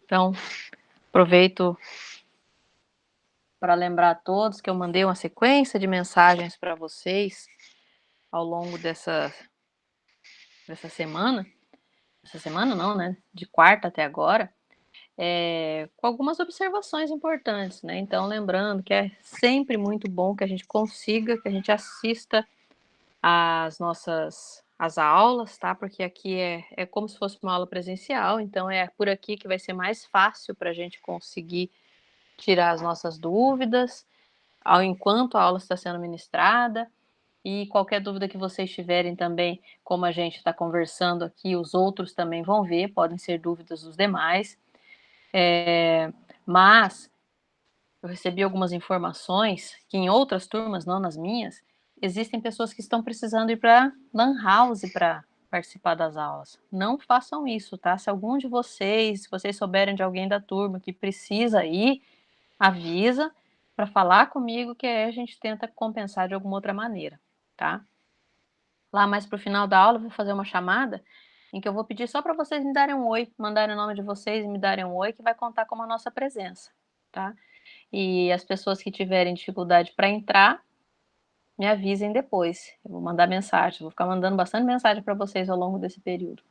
Então, aproveito para lembrar a todos que eu mandei uma sequência de mensagens para vocês ao longo dessa semana. Essa semana não, né? De quarta até agora, com algumas observações importantes, né? Então, lembrando que é sempre muito bom que a gente consiga, que a gente assista as aulas, tá? Porque aqui é como se fosse uma aula presencial, então é por aqui que vai ser mais fácil para a gente conseguir tirar as nossas dúvidas, ao enquanto a aula está sendo ministrada, e qualquer dúvida que vocês tiverem também, como a gente está conversando aqui, os outros também vão ver, podem ser dúvidas dos demais. Mas eu recebi algumas informações que em outras turmas, não nas minhas, existem pessoas que estão precisando ir para Lan House para participar das aulas. Não façam isso, tá? Se algum de vocês, se vocês souberem de alguém da turma que precisa ir, avisa para falar comigo que aí a gente tenta compensar de alguma outra maneira, tá? Lá mais para o final da aula eu vou fazer uma chamada em que eu vou pedir só para vocês me darem um oi, mandarem o nome de vocês e me darem um oi, que vai contar como a nossa presença, tá? E as pessoas que tiverem dificuldade para entrar, me avisem depois. Eu vou mandar mensagem, vou ficar mandando bastante mensagem para vocês ao longo desse período,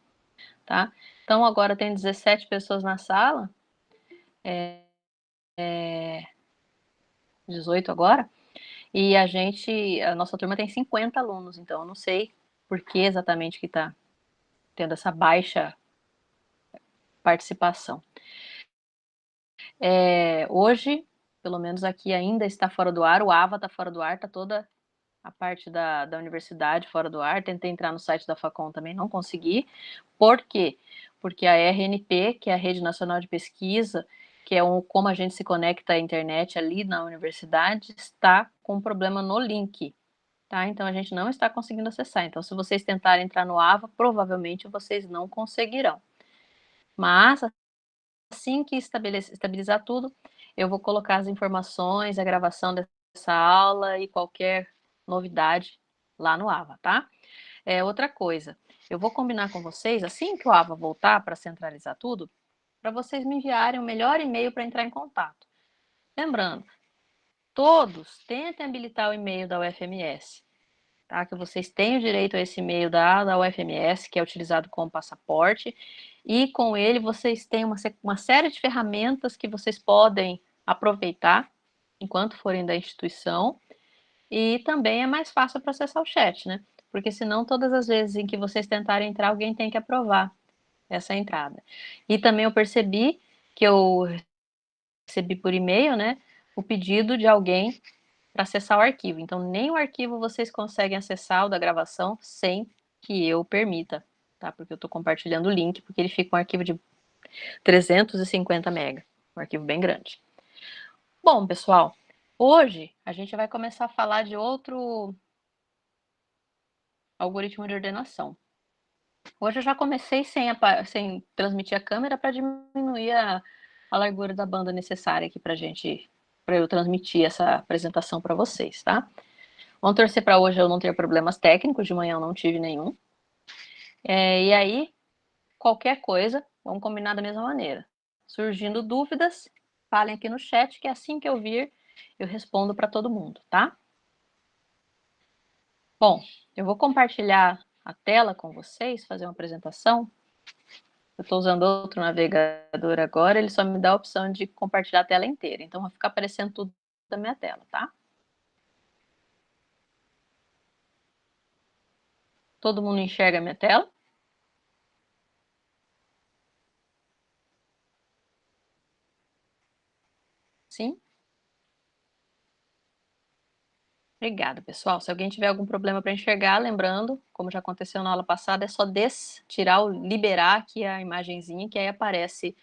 tá? Então agora tem 17 pessoas na sala, 18 agora, e a nossa turma tem 50 alunos, então eu não sei por que exatamente que está tendo essa baixa participação. Hoje, pelo menos aqui ainda está fora do ar, o AVA está fora do ar, está toda a parte da universidade fora do ar. Tentei entrar no site da Facom também, não consegui. Por quê? Porque a RNP, que é a Rede Nacional de Pesquisa, que é como a gente se conecta à internet ali na universidade, está com um problema no link, tá? Então a gente não está conseguindo acessar. Então, se vocês tentarem entrar no AVA, provavelmente vocês não conseguirão. Mas assim que estabilizar tudo, eu vou colocar as informações, a gravação dessa aula e qualquer novidade lá no AVA, tá? Outra coisa, eu vou combinar com vocês, assim que o AVA voltar para centralizar tudo, para vocês me enviarem o melhor e-mail para entrar em contato. Lembrando, todos tentem habilitar o e-mail da UFMS, tá? Que vocês têm o direito a esse e-mail da UFMS, que é utilizado como passaporte, e com ele vocês têm uma série de ferramentas que vocês podem aproveitar enquanto forem da instituição, e também é mais fácil para acessar o chat, né? Porque senão todas as vezes em que vocês tentarem entrar, alguém tem que aprovar essa entrada. E também eu percebi que eu recebi por e-mail, né, o pedido de alguém para acessar o arquivo. Então, nem o arquivo vocês conseguem acessar, o da gravação, sem que eu permita, tá? Porque eu estou compartilhando o link, porque ele fica um arquivo de 350 MB, um arquivo bem grande. Bom, pessoal, hoje a gente vai começar a falar de outro algoritmo de ordenação. Hoje eu já comecei sem transmitir a câmera para diminuir a largura da banda necessária aqui para eu transmitir essa apresentação para vocês, tá? Vamos torcer para hoje eu não ter problemas técnicos, de manhã eu não tive nenhum. E aí, qualquer coisa, vamos combinar da mesma maneira. Surgindo dúvidas, falem aqui no chat, que assim que eu vir, eu respondo para todo mundo, tá? Bom, eu vou compartilhar a tela com vocês, fazer uma apresentação. Eu estou usando outro navegador agora, ele só me dá a opção de compartilhar a tela inteira. Então, vai ficar aparecendo tudo na minha tela, tá? Todo mundo enxerga a minha tela? Sim? Obrigada, pessoal. Se alguém tiver algum problema para enxergar, lembrando, como já aconteceu na aula passada, é só liberar aqui a imagenzinha, que aí aparece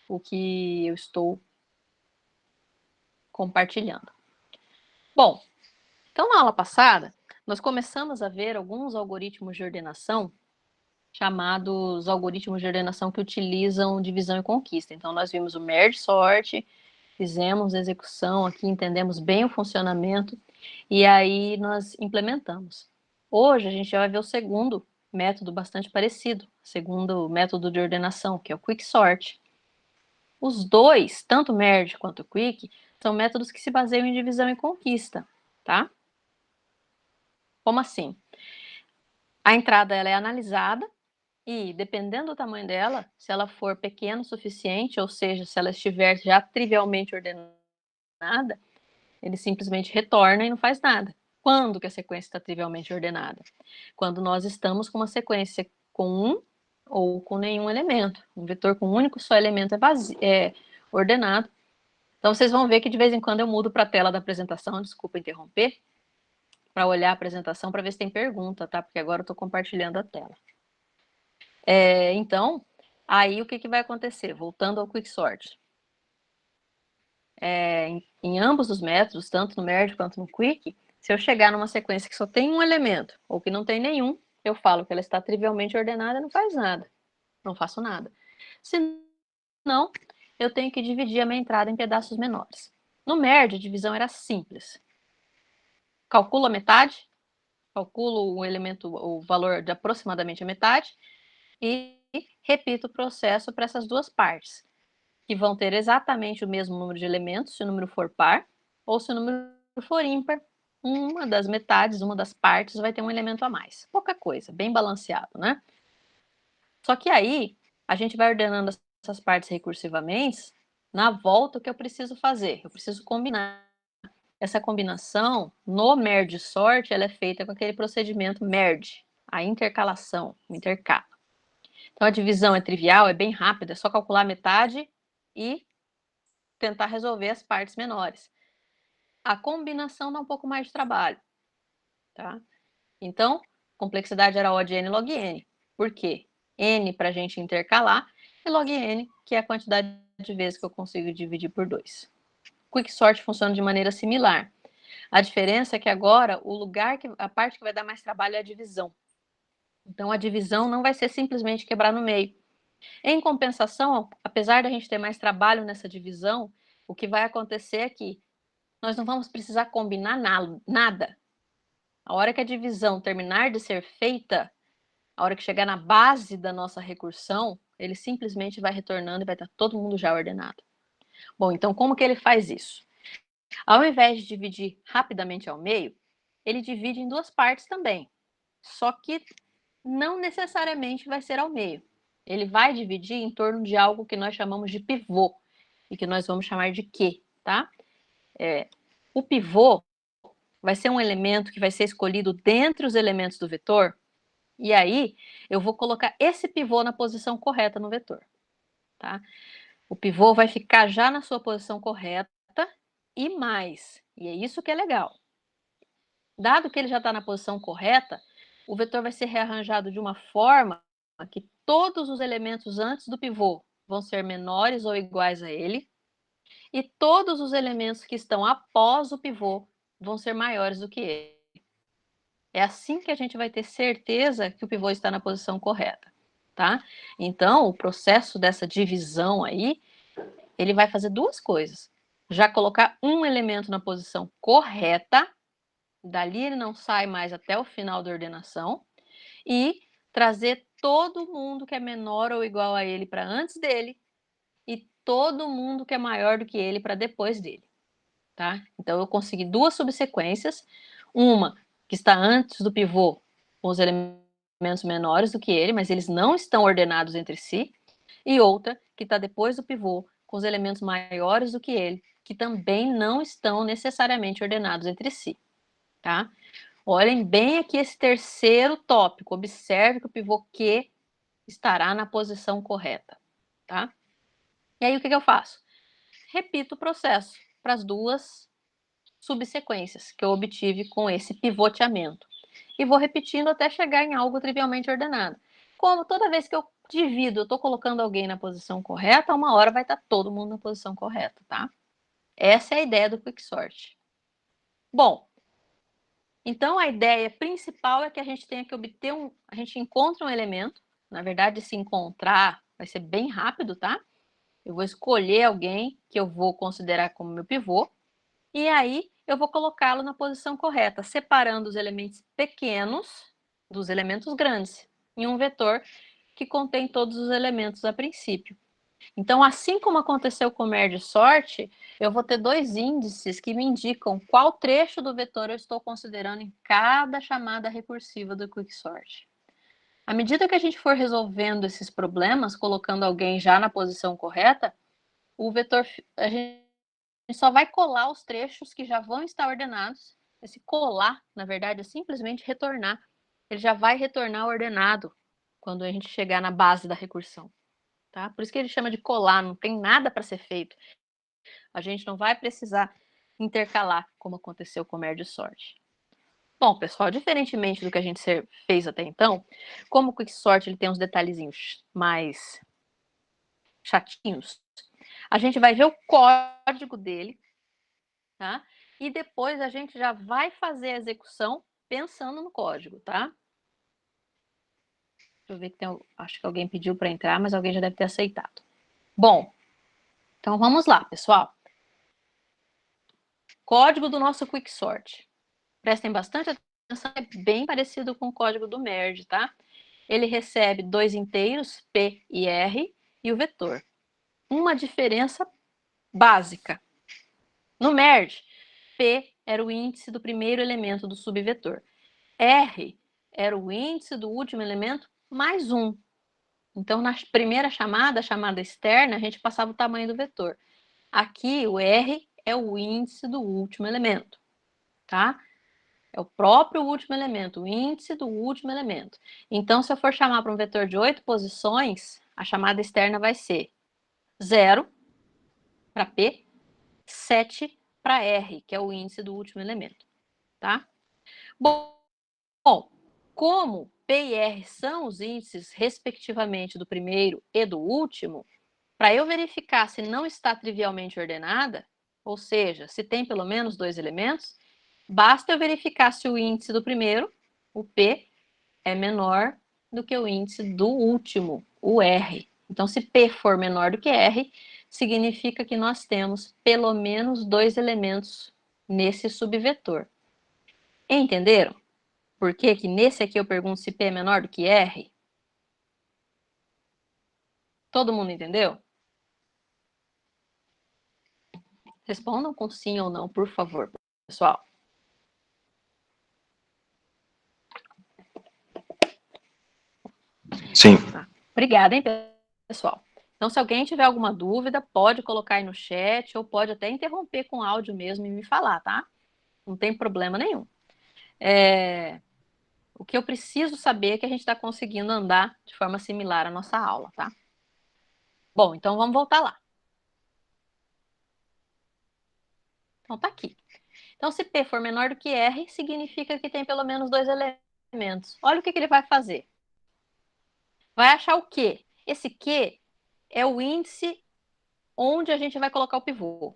o que eu estou compartilhando. Bom, então na aula passada, nós começamos a ver alguns algoritmos de ordenação, chamados algoritmos de ordenação que utilizam divisão e conquista. Então, nós vimos o merge sort, fizemos a execução aqui, entendemos bem o funcionamento, e aí nós implementamos. Hoje a gente já vai ver o segundo método bastante parecido, segundo método de ordenação, que é o quicksort. Os dois, tanto o merge quanto o quick, são métodos que se baseiam em divisão e conquista, tá? Como assim? A entrada ela é analisada e, dependendo do tamanho dela, se ela for pequena o suficiente, ou seja, se ela estiver já trivialmente ordenada, ele simplesmente retorna e não faz nada. Quando que a sequência está trivialmente ordenada? Quando nós estamos com uma sequência com um ou com nenhum elemento. Um vetor com um único só elemento é ordenado. Então, vocês vão ver que de vez em quando eu mudo para a tela da apresentação, desculpa interromper, para olhar a apresentação para ver se tem pergunta, tá? Porque agora eu estou compartilhando a tela. Então, aí o que vai acontecer? Voltando ao quicksort. Em ambos os métodos, tanto no merge quanto no quick, se eu chegar numa sequência que só tem um elemento ou que não tem nenhum, eu falo que ela está trivialmente ordenada e não faz nada. Não faço nada. Se não, eu tenho que dividir a minha entrada em pedaços menores. No merge, a divisão era simples. Calculo a metade, calculo o valor de aproximadamente a metade e repito o processo para essas duas partes, que vão ter exatamente o mesmo número de elementos, se o número for par, ou se o número for ímpar, uma das metades, uma das partes vai ter um elemento a mais. Pouca coisa, bem balanceado, né? Só que aí, a gente vai ordenando essas partes recursivamente, na volta o que eu preciso fazer? Eu preciso combinar. Essa combinação, no merge sort, ela é feita com aquele procedimento merge, a intercalação, o intercala. Então, a divisão é trivial, é bem rápida, é só calcular a metade e tentar resolver as partes menores. A combinação dá um pouco mais de trabalho, tá? Então, complexidade era O de n log n. Por quê? N para a gente intercalar e log n, que é a quantidade de vezes que eu consigo dividir por 2. Quicksort funciona de maneira similar. A diferença é que agora a parte que vai dar mais trabalho é a divisão. Então, a divisão não vai ser simplesmente quebrar no meio. Em compensação, apesar da gente ter mais trabalho nessa divisão, o que vai acontecer é que nós não vamos precisar combinar nada. A hora que a divisão terminar de ser feita, a hora que chegar na base da nossa recursão, ele simplesmente vai retornando e vai estar todo mundo já ordenado. Bom, então como que ele faz isso? Ao invés de dividir rapidamente ao meio, ele divide em duas partes também. Só que não necessariamente vai ser ao meio. Ele vai dividir em torno de algo que nós chamamos de pivô e que nós vamos chamar de Q, tá? O pivô vai ser um elemento que vai ser escolhido dentre os elementos do vetor, e aí eu vou colocar esse pivô na posição correta no vetor, tá? O pivô vai ficar já na sua posição correta e mais, e é isso que é legal. Dado que ele já está na posição correta, o vetor vai ser rearranjado de uma forma que todos os elementos antes do pivô vão ser menores ou iguais a ele, e todos os elementos que estão após o pivô vão ser maiores do que ele. É assim que a gente vai ter certeza que o pivô está na posição correta, tá? Então, o processo dessa divisão aí, ele vai fazer duas coisas. Já colocar um elemento na posição correta, dali ele não sai mais até o final da ordenação, e trazer todo mundo que é menor ou igual a ele para antes dele, e todo mundo que é maior do que ele para depois dele, tá? Então, eu consegui duas subsequências, uma que está antes do pivô, com os elementos menores do que ele, mas eles não estão ordenados entre si, e outra que está depois do pivô, com os elementos maiores do que ele, que também não estão necessariamente ordenados entre si, tá? Olhem bem aqui esse terceiro tópico, observe que o pivô Q estará na posição correta, tá? E aí o que eu faço? Repito o processo para as duas subsequências que eu obtive com esse pivoteamento. E vou repetindo até chegar em algo trivialmente ordenado. Como toda vez que eu divido, eu estou colocando alguém na posição correta, uma hora vai estar todo mundo na posição correta, tá? Essa é a ideia do quicksort. Bom, então a ideia principal é que a gente tenha que obter a gente encontra um elemento, na verdade se encontrar vai ser bem rápido, tá? Eu vou escolher alguém que eu vou considerar como meu pivô, e aí eu vou colocá-lo na posição correta, separando os elementos pequenos dos elementos grandes, em um vetor que contém todos os elementos a princípio. Então, assim como aconteceu com o merge sort, eu vou ter dois índices que me indicam qual trecho do vetor eu estou considerando em cada chamada recursiva do quicksort. À medida que a gente for resolvendo esses problemas, colocando alguém já na posição correta, o vetor, a gente só vai colar os trechos que já vão estar ordenados. Esse colar, na verdade, é simplesmente retornar. Ele já vai retornar ordenado quando a gente chegar na base da recursão. Tá? Por isso que ele chama de colar, não tem nada para ser feito. A gente não vai precisar intercalar, como aconteceu com o merge sort. Bom, pessoal, diferentemente do que a gente fez até então, como o quicksort ele tem uns detalhezinhos mais chatinhos, a gente vai ver o código dele, tá? E depois a gente já vai fazer a execução pensando no código, tá? Deixa eu ver que acho que alguém pediu para entrar, mas alguém já deve ter aceitado. Bom, então vamos lá, pessoal. Código do nosso quicksort. Prestem bastante atenção, é bem parecido com o código do merge, tá? Ele recebe dois inteiros, P e R, e o vetor. Uma diferença básica. No merge, P era o índice do primeiro elemento do subvetor. R era o índice do último elemento mais um. Então, na primeira chamada, a chamada externa, a gente passava o tamanho do vetor. Aqui, o R é o índice do último elemento, tá? É o próprio último elemento, o índice do último elemento. Então, se eu for chamar para um vetor de 8 posições, a chamada externa vai ser 0 para P, 7 para R, que é o índice do último elemento, tá? Bom, como P e R são os índices, respectivamente, do primeiro e do último, para eu verificar se não está trivialmente ordenada, ou seja, se tem pelo menos dois elementos, basta eu verificar se o índice do primeiro, o P, é menor do que o índice do último, o R. Então, se P for menor do que R, significa que nós temos pelo menos dois elementos nesse subvetor. Entenderam? Por que que nesse aqui eu pergunto se P é menor do que R? Todo mundo entendeu? Respondam com sim ou não, por favor, pessoal. Sim. Tá. Obrigada, hein, pessoal. Então, se alguém tiver alguma dúvida, pode colocar aí no chat ou pode até interromper com áudio mesmo e me falar, tá? Não tem problema nenhum. O que eu preciso saber é que a gente está conseguindo andar de forma similar à nossa aula, tá? Bom, então vamos voltar lá. Então, tá aqui. Então, se P for menor do que R, significa que tem pelo menos dois elementos. Olha o que ele vai fazer. Vai achar o Q. Esse Q é o índice onde a gente vai colocar o pivô,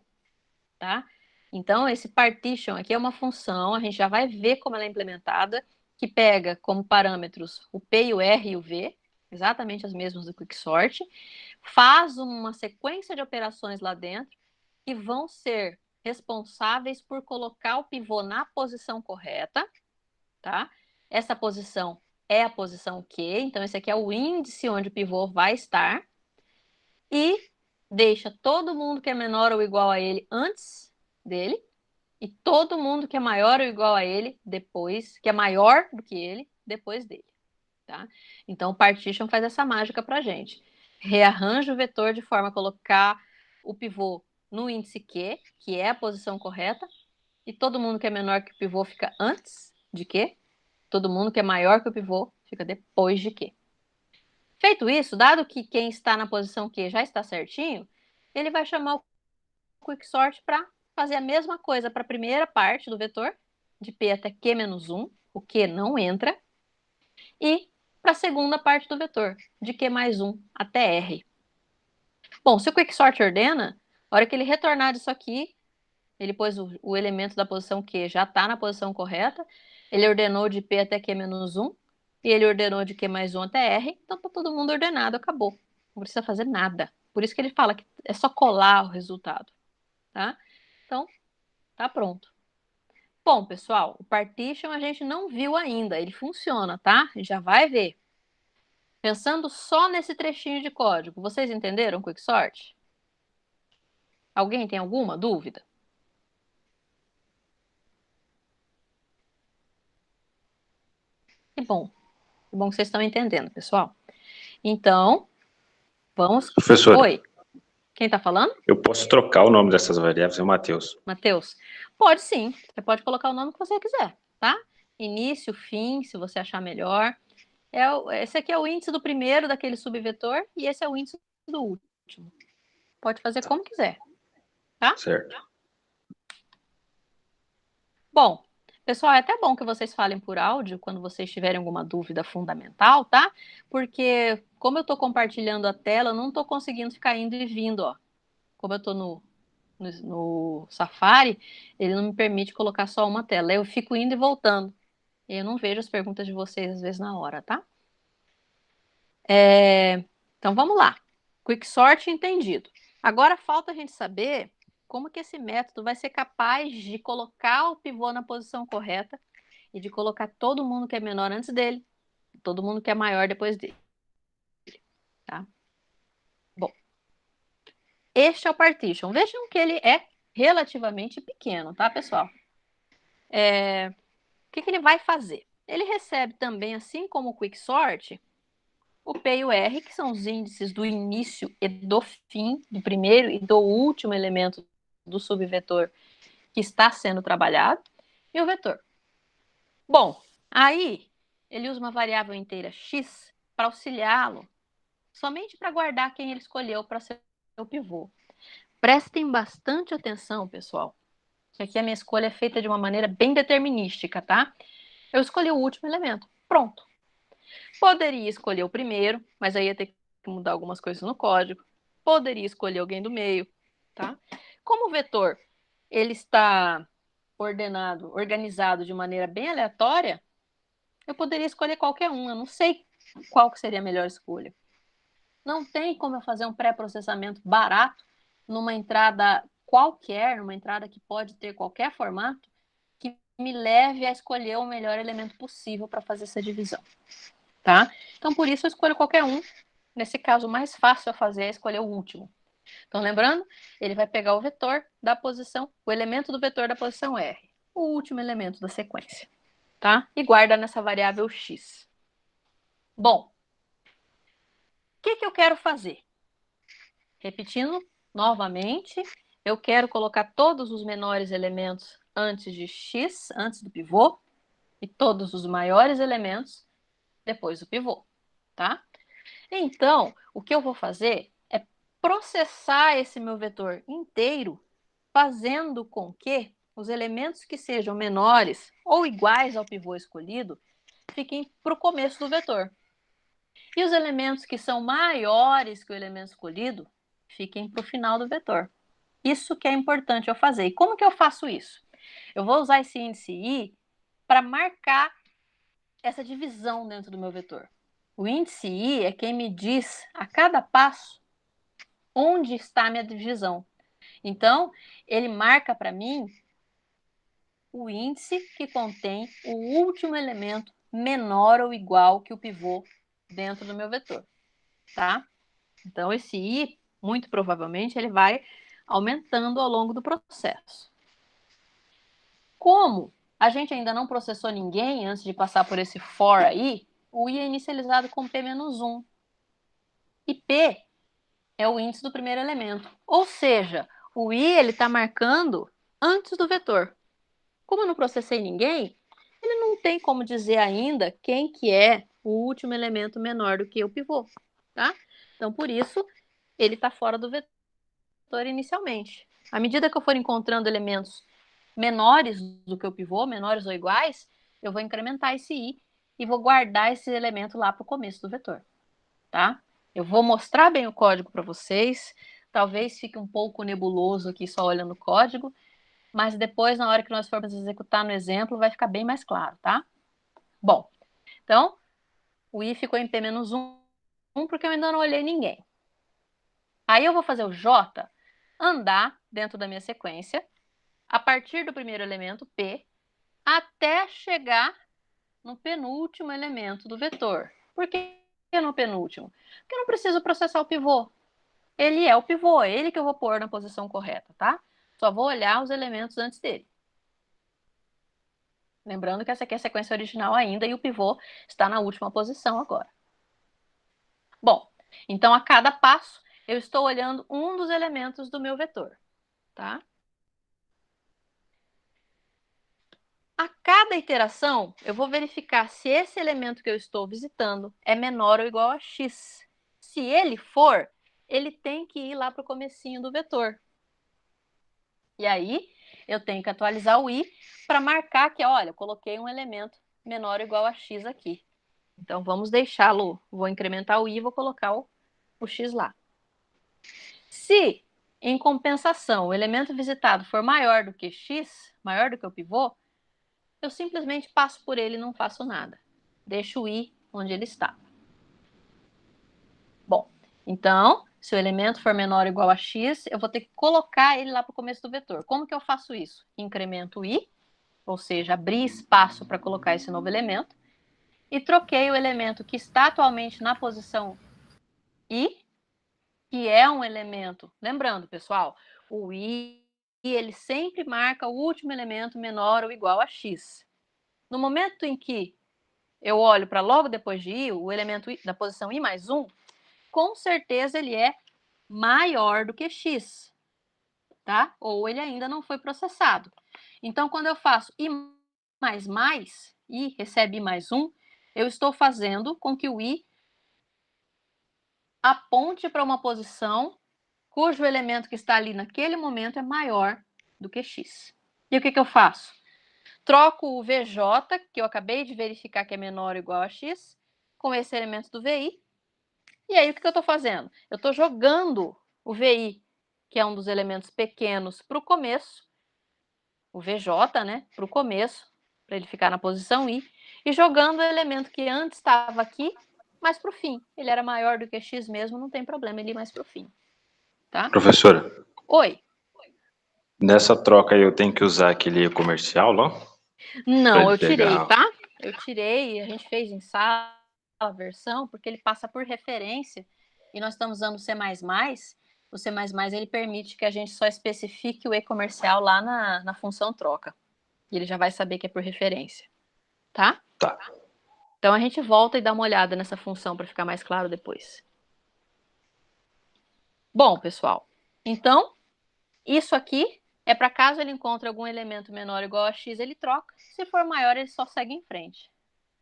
tá? Então, esse partition aqui é uma função, a gente já vai ver como ela é implementada, que pega como parâmetros o P, o R e o V, exatamente as mesmas do quicksort, faz uma sequência de operações lá dentro que vão ser responsáveis por colocar o pivô na posição correta, tá? Essa posição é a posição Q, então esse aqui é o índice onde o pivô vai estar, e deixa todo mundo que é menor ou igual a ele antes dele, e todo mundo que é maior ou igual a ele depois, que é maior do que ele, depois dele, tá? Então o partition faz essa mágica pra gente. Rearranja o vetor de forma a colocar o pivô no índice Q, que é a posição correta, e todo mundo que é menor que o pivô fica antes de Q, todo mundo que é maior que o pivô fica depois de Q. Feito isso, dado que quem está na posição Q já está certinho, ele vai chamar o quicksort para fazer a mesma coisa para a primeira parte do vetor, de P até Q menos 1, o Q não entra, e para a segunda parte do vetor, de Q mais 1 até R. Bom, se o quicksort ordena, a hora que ele retornar disso aqui, ele pôs o elemento da posição Q, já está na posição correta, ele ordenou de P até Q menos 1, e ele ordenou de Q mais 1 até R, então está todo mundo ordenado, acabou. Não precisa fazer nada. Por isso que ele fala que é só colar o resultado, tá? Então, tá pronto. Bom, pessoal, o partition a gente não viu ainda, ele funciona, tá? A gente já vai ver. Pensando só nesse trechinho de código, vocês entenderam Quicksort? Alguém tem alguma dúvida? Que bom. Que bom que vocês estão entendendo, pessoal. Então, vamos... Professora. Oi. Quem está falando? Eu posso trocar o nome dessas variáveis, é o Matheus. Matheus? Pode sim. Você pode colocar o nome que você quiser, tá? Início, fim, se você achar melhor. Esse aqui é o índice do primeiro daquele subvetor e esse é o índice do último. Pode fazer como quiser, tá? Certo. Bom, pessoal, é até bom que vocês falem por áudio quando vocês tiverem alguma dúvida fundamental, tá? Porque como eu estou compartilhando a tela, eu não estou conseguindo ficar indo e vindo, ó. Como eu estou no Safari, ele não me permite colocar só uma tela. Eu fico indo e voltando. E eu não vejo as perguntas de vocês, às vezes, na hora, tá? Então, vamos lá. Quicksort entendido. Agora, falta a gente saber como que esse método vai ser capaz de colocar o pivô na posição correta e de colocar todo mundo que é menor antes dele, todo mundo que é maior depois dele. Tá? Bom, este é o partition. Vejam que ele é relativamente pequeno, tá, pessoal? O que ele vai fazer? Ele recebe também, assim como o Quicksort, o P e o R, que são os índices do início e do fim, do primeiro e do último elemento do subvetor que está sendo trabalhado, e o vetor. Bom, aí ele usa uma variável inteira x para auxiliá-lo, somente para guardar quem ele escolheu para ser o pivô. Prestem bastante atenção, pessoal, que aqui a minha escolha é feita de uma maneira bem determinística, tá? Eu escolhi o último elemento. Pronto. Poderia escolher o primeiro, mas aí ia ter que mudar algumas coisas no código. Poderia escolher alguém do meio, tá? Como o vetor ele está organizado de maneira bem aleatória, eu poderia escolher qualquer um. Eu não sei qual que seria a melhor escolha. Não tem como eu fazer um pré-processamento barato numa entrada qualquer, numa entrada que pode ter qualquer formato, que me leve a escolher o melhor elemento possível para fazer essa divisão. Tá? Então, por isso, eu escolho qualquer um. Nesse caso, o mais fácil a fazer é escolher o último. Então, lembrando, ele vai pegar o vetor da posição, o elemento do vetor da posição R, o último elemento da sequência, tá? E guarda nessa variável x. Bom, o que eu quero fazer? Repetindo novamente, eu quero colocar todos os menores elementos antes de x, antes do pivô, e todos os maiores elementos depois do pivô, tá? Então, o que eu vou fazer é processar esse meu vetor inteiro, fazendo com que os elementos que sejam menores ou iguais ao pivô escolhido fiquem para o começo do vetor. E os elementos que são maiores que o elemento escolhido fiquem para o final do vetor. Isso que é importante eu fazer. E como que eu faço isso? Eu vou usar esse índice I para marcar essa divisão dentro do meu vetor. O índice I é quem me diz a cada passo onde está a minha divisão. Então, ele marca para mim o índice que contém o último elemento menor ou igual que o pivô dentro do meu vetor, tá? Então, esse I, muito provavelmente, ele vai aumentando ao longo do processo. Como a gente ainda não processou ninguém antes de passar por esse for aí, o I é inicializado com P-1. E P é o índice do primeiro elemento. Ou seja, o I ele está marcando antes do vetor. Como eu não processei ninguém, ele não tem como dizer ainda quem que é o último elemento menor do que o pivô, tá? Então, por isso, ele está fora do vetor inicialmente. À medida que eu for encontrando elementos menores do que o pivô, menores ou iguais, eu vou incrementar esse I e vou guardar esse elemento lá para o começo do vetor, tá? Eu vou mostrar bem o código para vocês. Talvez fique um pouco nebuloso aqui só olhando o código, mas depois, na hora que nós formos executar no exemplo, vai ficar bem mais claro, tá? Bom, então, o I ficou em P-1, porque eu ainda não olhei ninguém. Aí eu vou fazer o J andar dentro da minha sequência, a partir do primeiro elemento, P, até chegar no penúltimo elemento do vetor. Por que no penúltimo? Porque eu não preciso processar o pivô. Ele é o pivô, é ele que eu vou pôr na posição correta, tá? Só vou olhar os elementos antes dele. Lembrando que essa aqui é a sequência original ainda e o pivô está na última posição agora. Bom, então a cada passo eu estou olhando um dos elementos do meu vetor, tá? A cada iteração, eu vou verificar se esse elemento que eu estou visitando é menor ou igual a x. Se ele for, ele tem que ir lá para o comecinho do vetor. E aí, eu tenho que atualizar o i para marcar que, olha, eu coloquei um elemento menor ou igual a x aqui. Então, vamos deixá-lo, vou incrementar o i e vou colocar o x lá. Se, em compensação, o elemento visitado for maior do que x, maior do que o pivô, eu simplesmente passo por ele e não faço nada. Deixo o i onde ele está. Bom, então, se o elemento for menor ou igual a x, eu vou ter que colocar ele lá para o começo do vetor. Como que eu faço isso? Incremento o i, ou seja, abri espaço para colocar esse novo elemento, e troquei o elemento que está atualmente na posição i, que é um elemento, lembrando, pessoal, o i ele sempre marca o último elemento menor ou igual a x. No momento em que eu olho para logo depois de i, o elemento i, da posição i mais 1, com certeza ele é maior do que x, tá? Ou ele ainda não foi processado. Então, quando eu faço i mais, i recebe i mais 1, eu estou fazendo com que o i aponte para uma posição cujo elemento que está ali naquele momento é maior do que x. E o que eu faço? Troco o VJ, que eu acabei de verificar que é menor ou igual a x, com esse elemento do VI. E aí, o que eu estou fazendo? Eu estou jogando o VI, que é um dos elementos pequenos, para o começo, o VJ, né, para o começo, para ele ficar na posição I, e jogando o elemento que antes estava aqui, mais para o fim. Ele era maior do que x mesmo, não tem problema, ele ir mais para o fim. Tá? Professora, Oi. nessa troca aí eu tenho que usar aquele comercial lá? Para Não, ele eu tirei, pegar. tá? Eu tirei, a gente fez em sala a versão, porque ele passa por referência, e nós estamos usando o C++, o C++ ele permite que a gente só especifique o e-comercial lá na função troca. E ele já vai saber que é por referência, tá? Tá. Então a gente volta e dá uma olhada nessa função para ficar mais claro depois. Bom, pessoal, então isso aqui é para caso ele encontre algum elemento menor ou igual a x, ele troca. Se for maior, ele só segue em frente.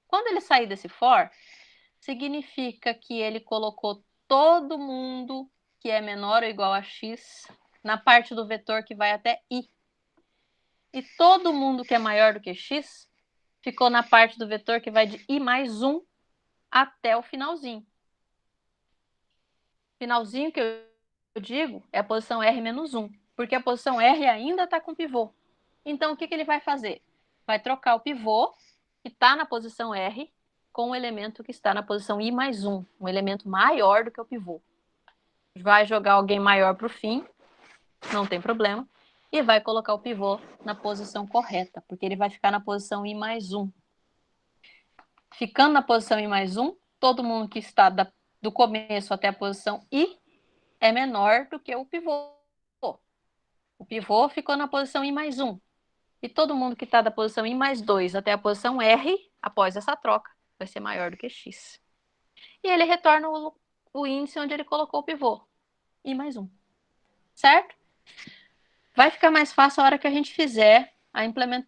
Quando ele sair desse for, significa que ele colocou todo mundo que é menor ou igual a x na parte do vetor que vai até i. E todo mundo que é maior do que x ficou na parte do vetor que vai de i mais 1 até o finalzinho. Finalzinho que eu digo é a posição R menos 1, porque a posição R ainda está com pivô. Então, o que ele vai fazer? Vai trocar o pivô, que está na posição R, com o elemento que está na posição I mais 1, um elemento maior do que o pivô. Vai jogar alguém maior para o fim, não tem problema, e vai colocar o pivô na posição correta, porque ele vai ficar na posição I mais 1. Ficando na posição I mais 1, todo mundo que está do começo até a posição I é menor do que o pivô. O pivô ficou na posição I mais 1. E todo mundo que está da posição I mais 2 até a posição R, após essa troca, vai ser maior do que X. E ele retorna o índice onde ele colocou o pivô. I mais 1. Certo? Vai ficar mais fácil a hora que a gente fizer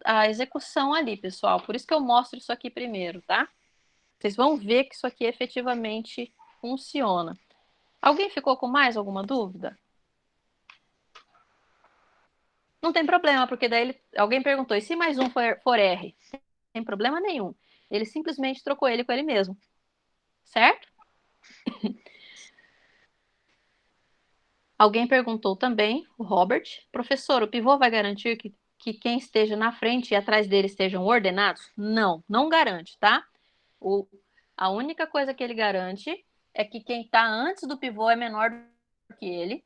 a execução ali, pessoal. Por isso que eu mostro isso aqui primeiro, tá? Vocês vão ver que isso aqui efetivamente funciona. Alguém ficou com mais alguma dúvida? Não tem problema, porque daí alguém perguntou, e se mais um for R? Não tem problema nenhum. Ele simplesmente trocou ele com ele mesmo. Certo? Alguém perguntou também, o Robert, professor, o pivô vai garantir que quem esteja na frente e atrás dele estejam ordenados? Não, não garante, tá? A única coisa que ele garante é que quem está antes do pivô é menor do que ele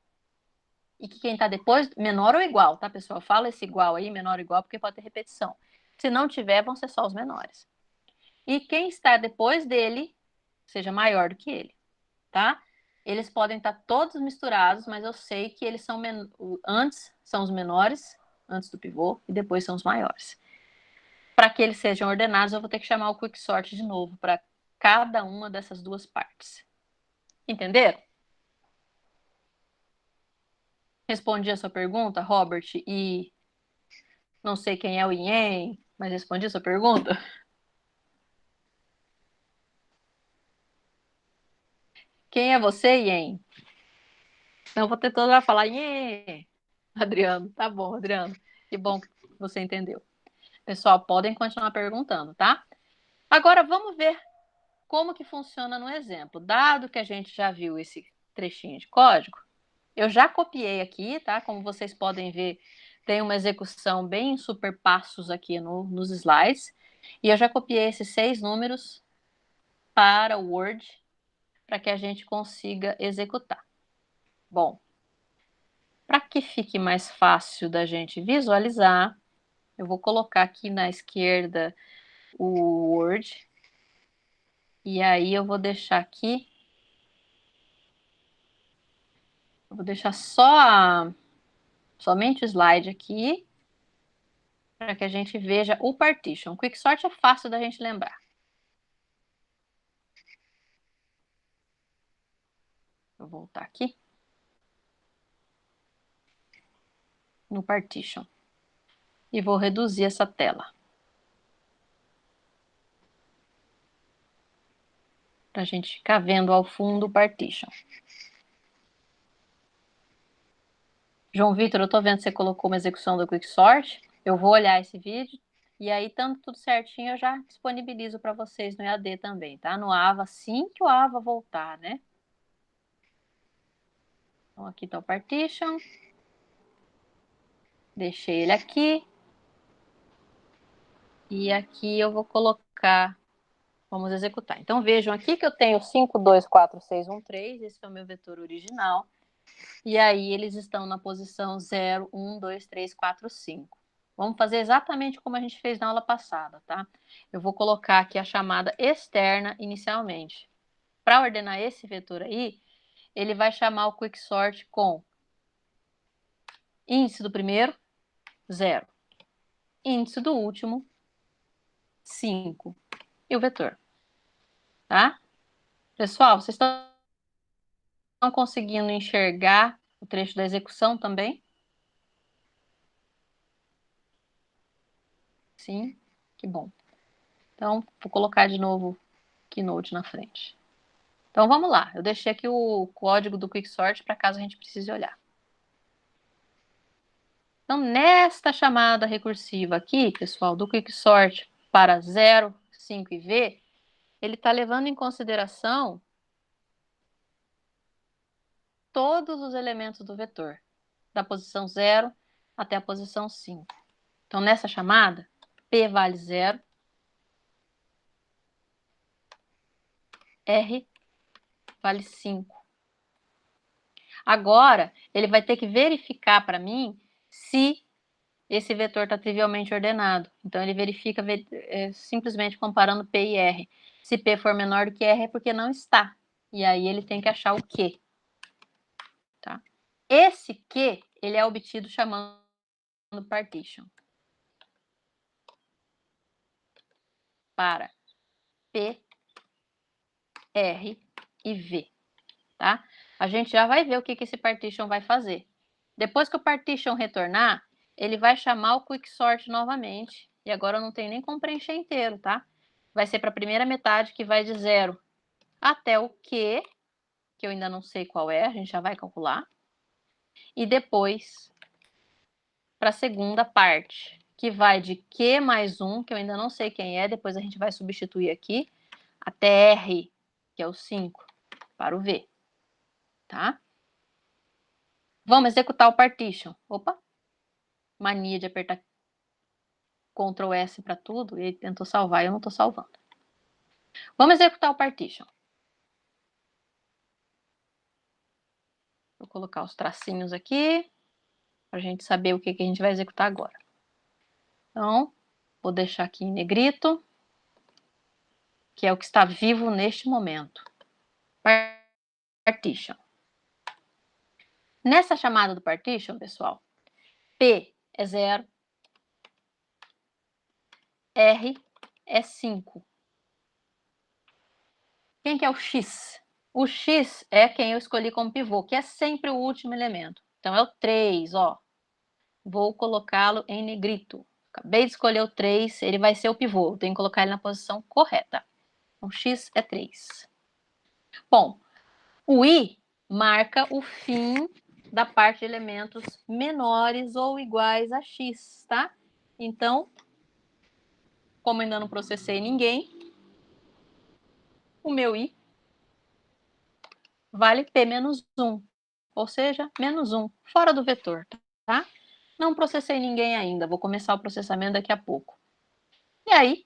e que quem está depois, menor ou igual, tá, pessoal? Fala esse igual aí, menor ou igual, porque pode ter repetição. Se não tiver, vão ser só os menores. E quem está depois dele seja maior do que ele, tá? Eles podem estar todos misturados, mas eu sei que eles são antes são os menores, antes do pivô, e depois são os maiores. Para que eles sejam ordenados, eu vou ter que chamar o quicksort de novo para cada uma dessas duas partes. Entenderam? Respondi a sua pergunta, Robert, e não sei quem é o Ien, mas respondi a sua pergunta? Quem é você, Ien? Então, eu vou ter toda a falar, Ien. Adriano, tá bom, Adriano. Que bom que você entendeu. Pessoal, podem continuar perguntando, tá? Agora, vamos ver como que funciona no exemplo. Dado que a gente já viu esse trechinho de código, eu já copiei aqui, tá? Como vocês podem ver, tem uma execução bem em super passos aqui nos slides. E eu já copiei esses 6 números para o Word, para que a gente consiga executar. Bom, para que fique mais fácil da gente visualizar, eu vou colocar aqui na esquerda o Word. E aí eu vou deixar aqui. Eu vou deixar somente o slide aqui, para que a gente veja o partition. Quicksort é fácil da gente lembrar. Vou voltar aqui. No partition. E vou reduzir essa tela. Para a gente ficar vendo ao fundo o partition. João Vitor, eu estou vendo que você colocou uma execução do Quicksort. Eu vou olhar esse vídeo. E aí, tanto tudo certinho, eu já disponibilizo para vocês no EAD também, tá? No AVA, assim que o AVA voltar, né? Então, aqui está o partition. Deixei ele aqui. E aqui eu vou colocar, vamos executar. Então vejam aqui que eu tenho 5, 2, 4, 6, 1, 3, esse é o meu vetor original. E aí eles estão na posição 0, 1, 2, 3, 4, 5. Vamos fazer exatamente como a gente fez na aula passada, tá? Eu vou colocar aqui a chamada externa inicialmente. Para ordenar esse vetor aí, ele vai chamar o quicksort com índice do primeiro, 0. Índice do último, 5. E o vetor, tá? Pessoal, vocês estão conseguindo enxergar o trecho da execução também? Sim? Que bom. Então, vou colocar de novo Keynote na frente. Então, vamos lá. Eu deixei aqui o código do Quicksort para caso a gente precise olhar. Então, nesta chamada recursiva aqui, pessoal, do Quicksort para 0, 5 e V, ele está levando em consideração todos os elementos do vetor, da posição 0 até a posição 5. Então, nessa chamada, P vale 0, R vale 5. Agora, ele vai ter que verificar para mim se esse vetor está trivialmente ordenado. Então, ele verifica simplesmente comparando P e R. Se P for menor do que R, é porque não está. E aí, ele tem que achar o Q. Tá? Esse Q, ele é obtido chamando partition. Para P, R e V. Tá? A gente já vai ver o que esse partition vai fazer. Depois que o partition retornar, ele vai chamar o quicksort novamente. E agora eu não tenho nem como preencher inteiro, tá? Vai ser para a primeira metade, que vai de 0 até o Q, que eu ainda não sei qual é, a gente já vai calcular. E depois para a segunda parte, que vai de Q mais 1, que eu ainda não sei quem é, depois a gente vai substituir aqui, até R, que é o 5, para o V. Tá? Vamos executar o partition. Opa! Mania de apertar Ctrl S para tudo. Ele tentou salvar, eu não estou salvando. Vamos executar o partition. Vou colocar os tracinhos aqui, para a gente saber o que a gente vai executar agora. Então, vou deixar aqui em negrito. que é o que está vivo neste momento. Partition. Nessa chamada do partition, pessoal, P é 0, R é 5. Quem que é o X? O X é quem eu escolhi como pivô, que é sempre o último elemento. Então, é o 3, ó. Vou colocá-lo em negrito. Acabei de escolher o 3, ele vai ser o pivô. Eu tenho que colocar ele na posição correta. Então, X é 3. Bom, o I marca o fim da parte de elementos menores ou iguais a X, tá? Então, como ainda não processei ninguém, o meu I vale P menos 1, ou seja, menos 1, fora do vetor, tá? Não processei ninguém ainda, vou começar o processamento daqui a pouco. E aí,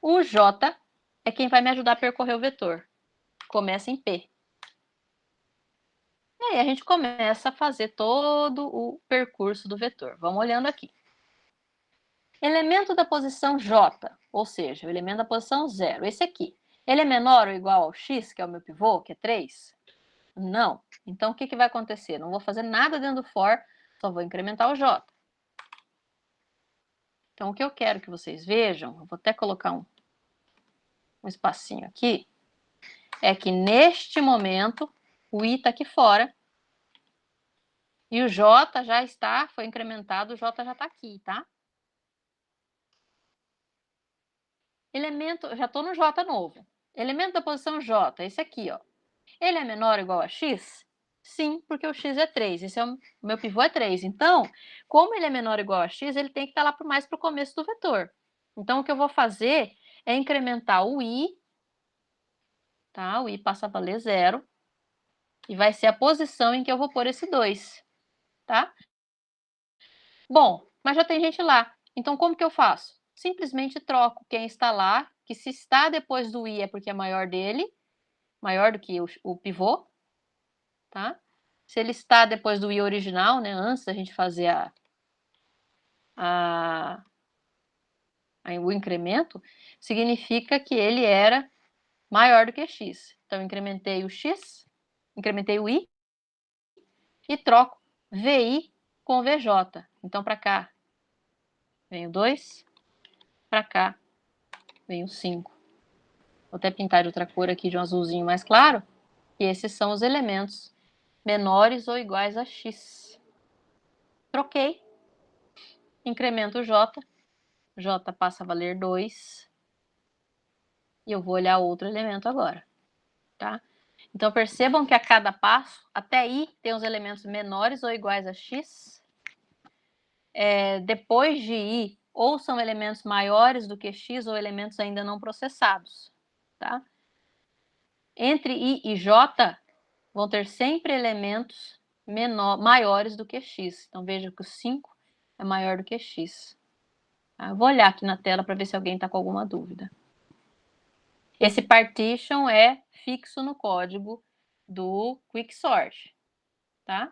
o J é quem vai me ajudar a percorrer o vetor. Começa em P. E aí a gente começa a fazer todo o percurso do vetor. Vamos olhando aqui. Elemento da posição J, ou seja, o elemento da posição 0, esse aqui. Ele é menor ou igual ao X, que é o meu pivô, que é 3? Não. Então, o que vai acontecer? Não vou fazer nada dentro do for, só vou incrementar o J. Então, o que eu quero que vocês vejam, eu vou até colocar um espacinho aqui, é que neste momento, o I está aqui fora, e o J já está, foi incrementado, o J já está aqui, tá? Elemento, já estou no J novo. Elemento da posição J, esse aqui, ó. Ele é menor ou igual a X? Sim, porque o X é 3. Esse é o meu pivô é 3. Então, como ele é menor ou igual a X, ele tem que estar lá mais para o começo do vetor. Então, o que eu vou fazer é incrementar o I, tá? O I passa a valer 0. E vai ser a posição em que eu vou pôr esse 2, tá? Bom, mas já tem gente lá. Então, como que eu faço? Simplesmente troco quem está lá, que se está depois do I é porque é maior dele, maior do que o pivô, tá? Se ele está depois do I original, né, antes da gente fazer o incremento, significa que ele era maior do que x. Então, incrementei o x, incrementei o I e troco VI com VJ. Então, para cá vem o 2, para cá vem o 5. Vou até pintar de outra cor aqui, de um azulzinho mais claro. E esses são os elementos menores ou iguais a x. Troquei. Incremento o J. J passa a valer 2. E eu vou olhar outro elemento agora, tá? Então, percebam que a cada passo, até I tem os elementos menores ou iguais a x. Depois de I, ou são elementos maiores do que x, ou elementos ainda não processados, tá? Entre I e J, vão ter sempre elementos maiores do que x. Então, veja que o 5 é maior do que x. Tá? Eu vou olhar aqui na tela para ver se alguém está com alguma dúvida. Esse partition é fixo no código do Quicksort, tá?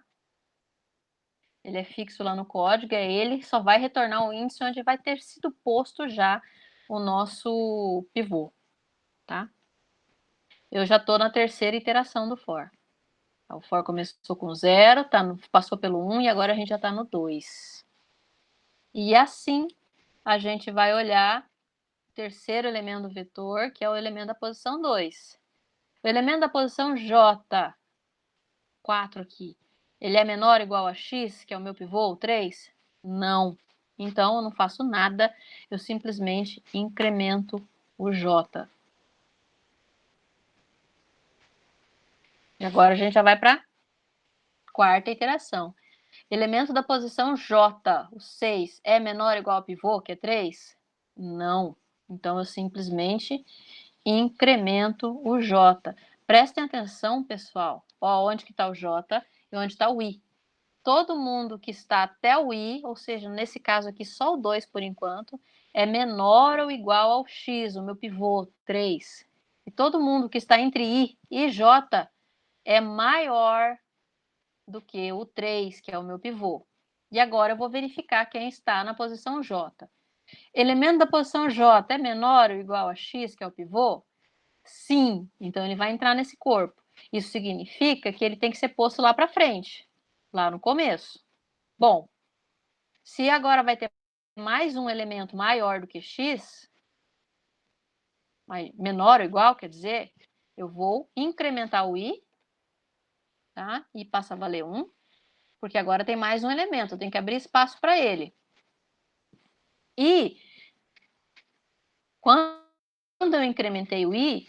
Ele é fixo lá no código, ele só vai retornar o índice onde vai ter sido posto já o nosso pivô, tá? Eu já estou na terceira iteração do for. O for começou com 0, passou pelo 1 e agora a gente já está no 2. E assim a gente vai olhar o terceiro elemento do vetor, que é o elemento da posição 2. O elemento da posição J, 4 aqui, ele é menor ou igual a x, que é o meu pivô, o 3? Não. Então, eu não faço nada, eu simplesmente incremento o J. E agora a gente já vai para a quarta iteração. Elemento da posição J, o 6, é menor ou igual ao pivô, que é 3? Não. Então, eu simplesmente incremento o J. Prestem atenção, pessoal. Ó, onde que está o J e onde está o I. Todo mundo que está até o I, ou seja, nesse caso aqui só o 2 por enquanto, é menor ou igual ao X, o meu pivô, 3. E todo mundo que está entre I e J é maior do que o 3, que é o meu pivô. E agora eu vou verificar quem está na posição J. Elemento da posição J é menor ou igual a X, que é o pivô? Sim, então ele vai entrar nesse corpo. Isso significa que ele tem que ser posto lá para frente, lá no começo. Bom, se agora vai ter mais um elemento maior do que X, menor ou igual, quer dizer, eu vou incrementar o I, tá? I passa a valer 1, porque agora tem mais um elemento, eu tenho que abrir espaço para ele. E quando eu incrementei o I,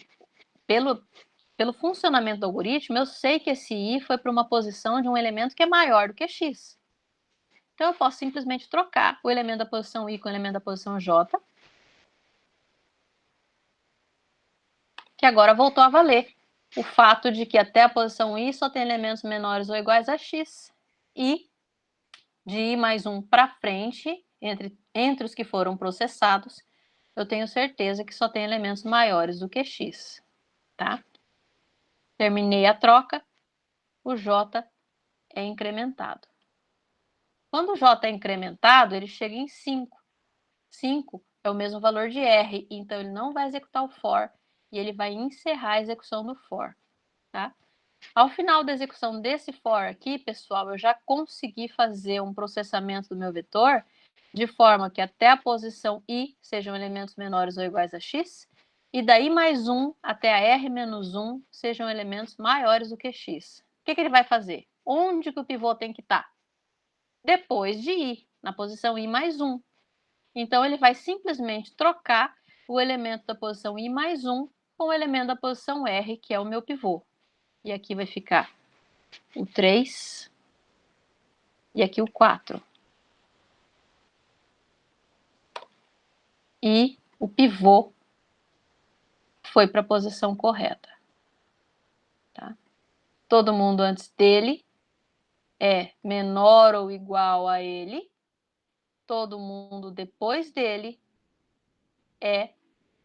pelo funcionamento do algoritmo, eu sei que esse I foi para uma posição de um elemento que é maior do que X. Então, eu posso simplesmente trocar o elemento da posição I com o elemento da posição J, que agora voltou a valer o fato de que até a posição I só tem elementos menores ou iguais a X, e de I mais 1 para frente, entre os que foram processados, eu tenho certeza que só tem elementos maiores do que X, tá? Terminei a troca, o J é incrementado. Quando o J é incrementado, ele chega em 5. 5 é o mesmo valor de R, então ele não vai executar o for e ele vai encerrar a execução do for, tá? Ao final da execução desse for aqui, pessoal, eu já consegui fazer um processamento do meu vetor de forma que até a posição I sejam elementos menores ou iguais a X, e daí mais 1 até a R menos 1 sejam elementos maiores do que X. O que ele vai fazer? Onde que o pivô tem que estar? Depois de I, na posição I mais 1. Então, ele vai simplesmente trocar o elemento da posição I mais 1 com o elemento da posição R, que é o meu pivô. E aqui vai ficar o 3 e aqui o 4. E o pivô foi para a posição correta. Tá? Todo mundo antes dele é menor ou igual a ele. Todo mundo depois dele é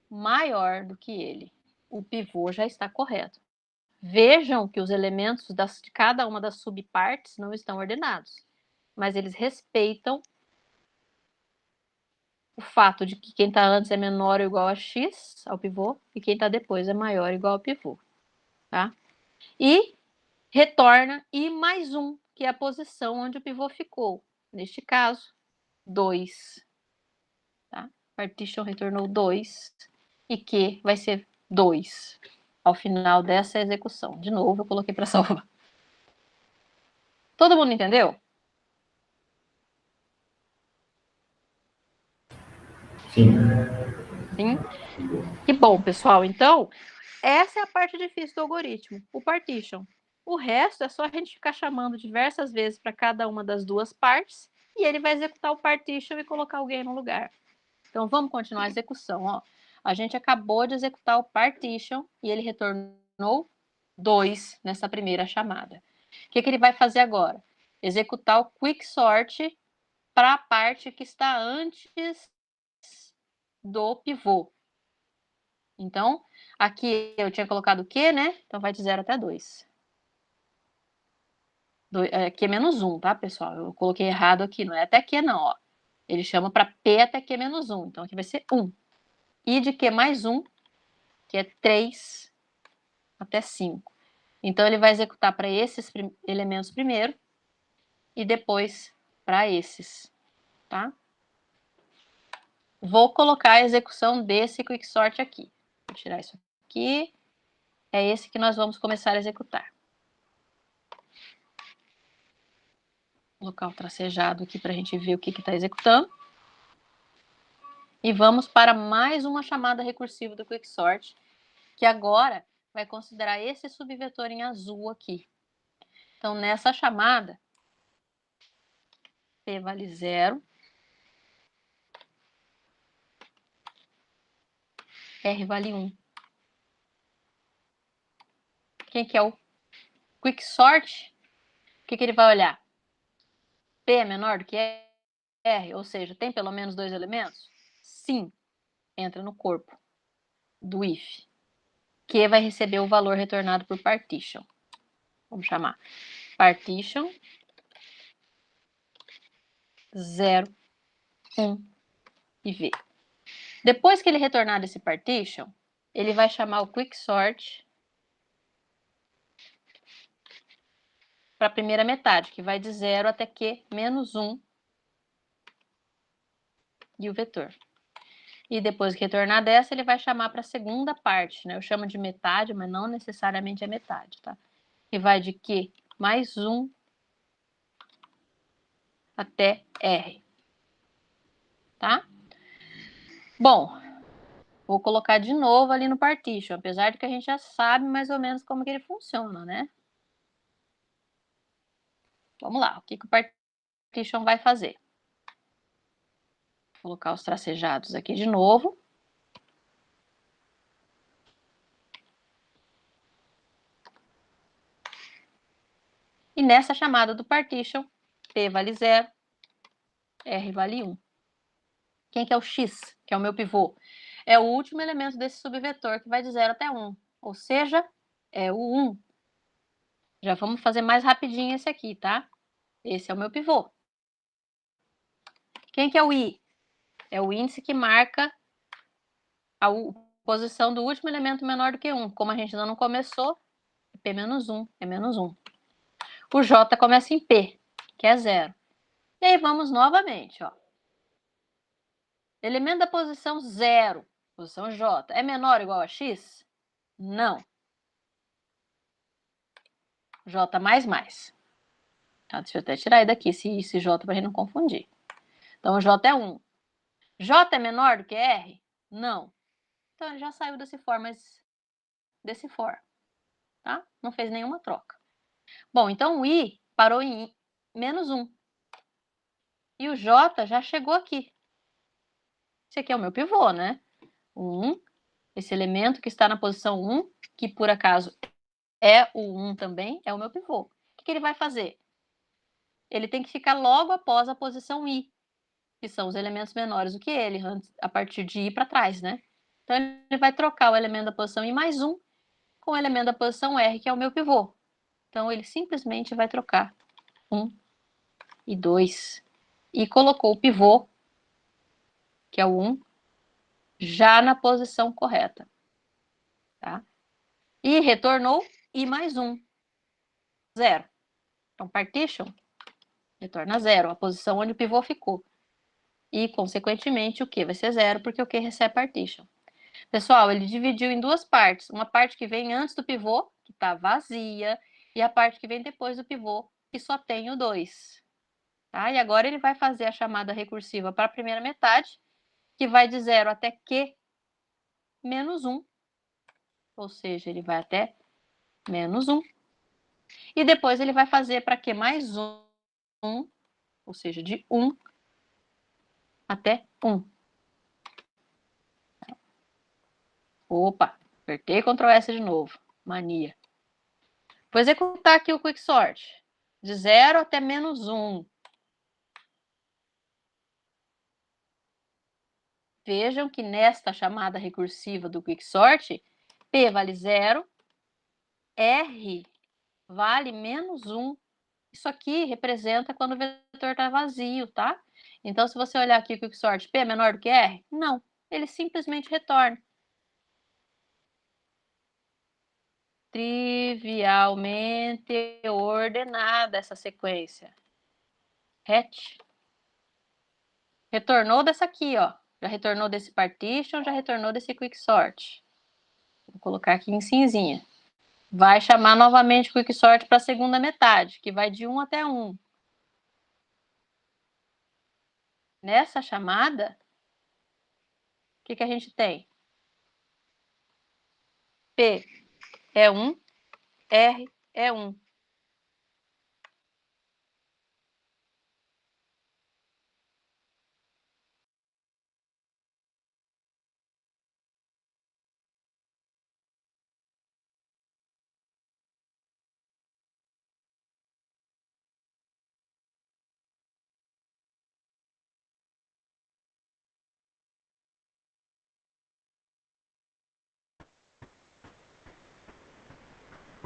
maior do que ele. O pivô já está correto. Vejam que os elementos de cada uma das subpartes não estão ordenados, mas eles respeitam o fato de que quem está antes é menor ou igual a x, ao pivô, e quem está depois é maior ou igual ao pivô. Tá? E retorna I mais 1, que é a posição onde o pivô ficou. Neste caso, 2. Tá? Partition retornou 2, e Q vai ser 2 ao final dessa execução. De novo, eu coloquei para salvar. Todo mundo entendeu? Sim. Sim? Que bom, pessoal. Então, essa é a parte difícil do algoritmo, o partition. O resto é só a gente ficar chamando diversas vezes para cada uma das duas partes e ele vai executar o partition e colocar alguém no lugar. Então, vamos continuar a execução. Ó. A gente acabou de executar o partition e ele retornou 2 nessa primeira chamada. O que ele vai fazer agora? Executar o quicksort para a parte que está antes do pivô. Então, aqui eu tinha colocado o Q, né? Então, vai de 0 até 2. Q menos 1, tá, pessoal? Eu coloquei errado aqui, não é até Q não, ó. Ele chama para P até Q menos 1. Então, aqui vai ser 1. I de Q mais 1, que é 3 até 5. Então, ele vai executar para esses elementos primeiro e depois para esses, tá? Vou colocar a execução desse quicksort aqui. Vou tirar isso aqui. É esse que nós vamos começar a executar. Vou colocar o tracejado aqui para a gente ver o que está executando. E vamos para mais uma chamada recursiva do quicksort, que agora vai considerar esse subvetor em azul aqui. Então, nessa chamada, P vale 0, R vale 1. Quem que é o quicksort? O que ele vai olhar? P é menor do que R, ou seja, tem pelo menos 2 elementos? Sim, entra no corpo do if, que vai receber o valor retornado por partition. Vamos chamar partition 0, 1. e V. Depois que ele retornar desse partition, ele vai chamar o quicksort para a primeira metade, que vai de 0 até Q menos 1 e o vetor. E depois que retornar dessa, ele vai chamar para a segunda parte, né? Eu chamo de metade, mas não necessariamente é metade, tá? Que vai de Q mais 1 até R. Tá? Bom, vou colocar de novo ali no partition, apesar de que a gente já sabe mais ou menos como que ele funciona, né? Vamos lá, o que o partition vai fazer? Vou colocar os tracejados aqui de novo. E nessa chamada do partition, P vale 0, R vale 1. Quem que é o X, que é o meu pivô? É o último elemento desse subvetor que vai de 0 até 1. Ou seja, é o 1. Já vamos fazer mais rapidinho esse aqui, tá? Esse é o meu pivô. Quem que é o I? É o índice que marca a posição do último elemento menor do que 1. Como a gente ainda não começou, P menos 1 é menos 1. O J começa em P, que é 0. E aí vamos novamente, ó. Elemento da posição 0, posição J, é menor ou igual a X? Não. J mais mais. Tá, deixa eu até tirar aí daqui esse J para a gente não confundir. Então, J é 1. J é menor do que R? Não. Então, ele já saiu desse for, mas desse for. Tá? Não fez nenhuma troca. Bom, então o I parou em menos 1. E o J já chegou aqui. Esse aqui é o meu pivô, né? 1, esse elemento que está na posição 1, que por acaso é o 1 também, é o meu pivô. O que ele vai fazer? Ele tem que ficar logo após a posição I, que são os elementos menores do que ele, a partir de I para trás, né? Então, ele vai trocar o elemento da posição I mais 1 com o elemento da posição R, que é o meu pivô. Então, ele simplesmente vai trocar 1 e 2 e colocou o pivô, que é o 1, já na posição correta. Tá? E retornou I mais 1, 0. Então, partition retorna 0, a posição onde o pivô ficou. E, consequentemente, o Q vai ser 0, porque o Q recebe partition. Pessoal, ele dividiu em duas partes. Uma parte que vem antes do pivô, que está vazia, e a parte que vem depois do pivô, que só tem o 2. Tá? E agora ele vai fazer a chamada recursiva para a primeira metade, que vai de 0 até Q menos 1. Ou seja, ele vai até menos 1. E depois ele vai fazer para Q mais 1, ou seja, de 1 até 1. Opa, apertei Ctrl S de novo. Mania. Vou executar aqui o quicksort. De 0 até menos 1. Vejam que nesta chamada recursiva do quicksort, P vale 0, R vale menos 1. Isso aqui representa quando o vetor está vazio, tá? Então, se você olhar aqui o quicksort, P é menor do que R? Não. Ele simplesmente retorna. Trivialmente ordenada essa sequência. Hatch. Retornou dessa aqui, ó. Já retornou desse partition, já retornou desse quicksort. Vou colocar aqui em cinzinha. Vai chamar novamente o quicksort para a segunda metade, que vai de 1 até 1. Nessa chamada, o que a gente tem? P é 1, R é 1.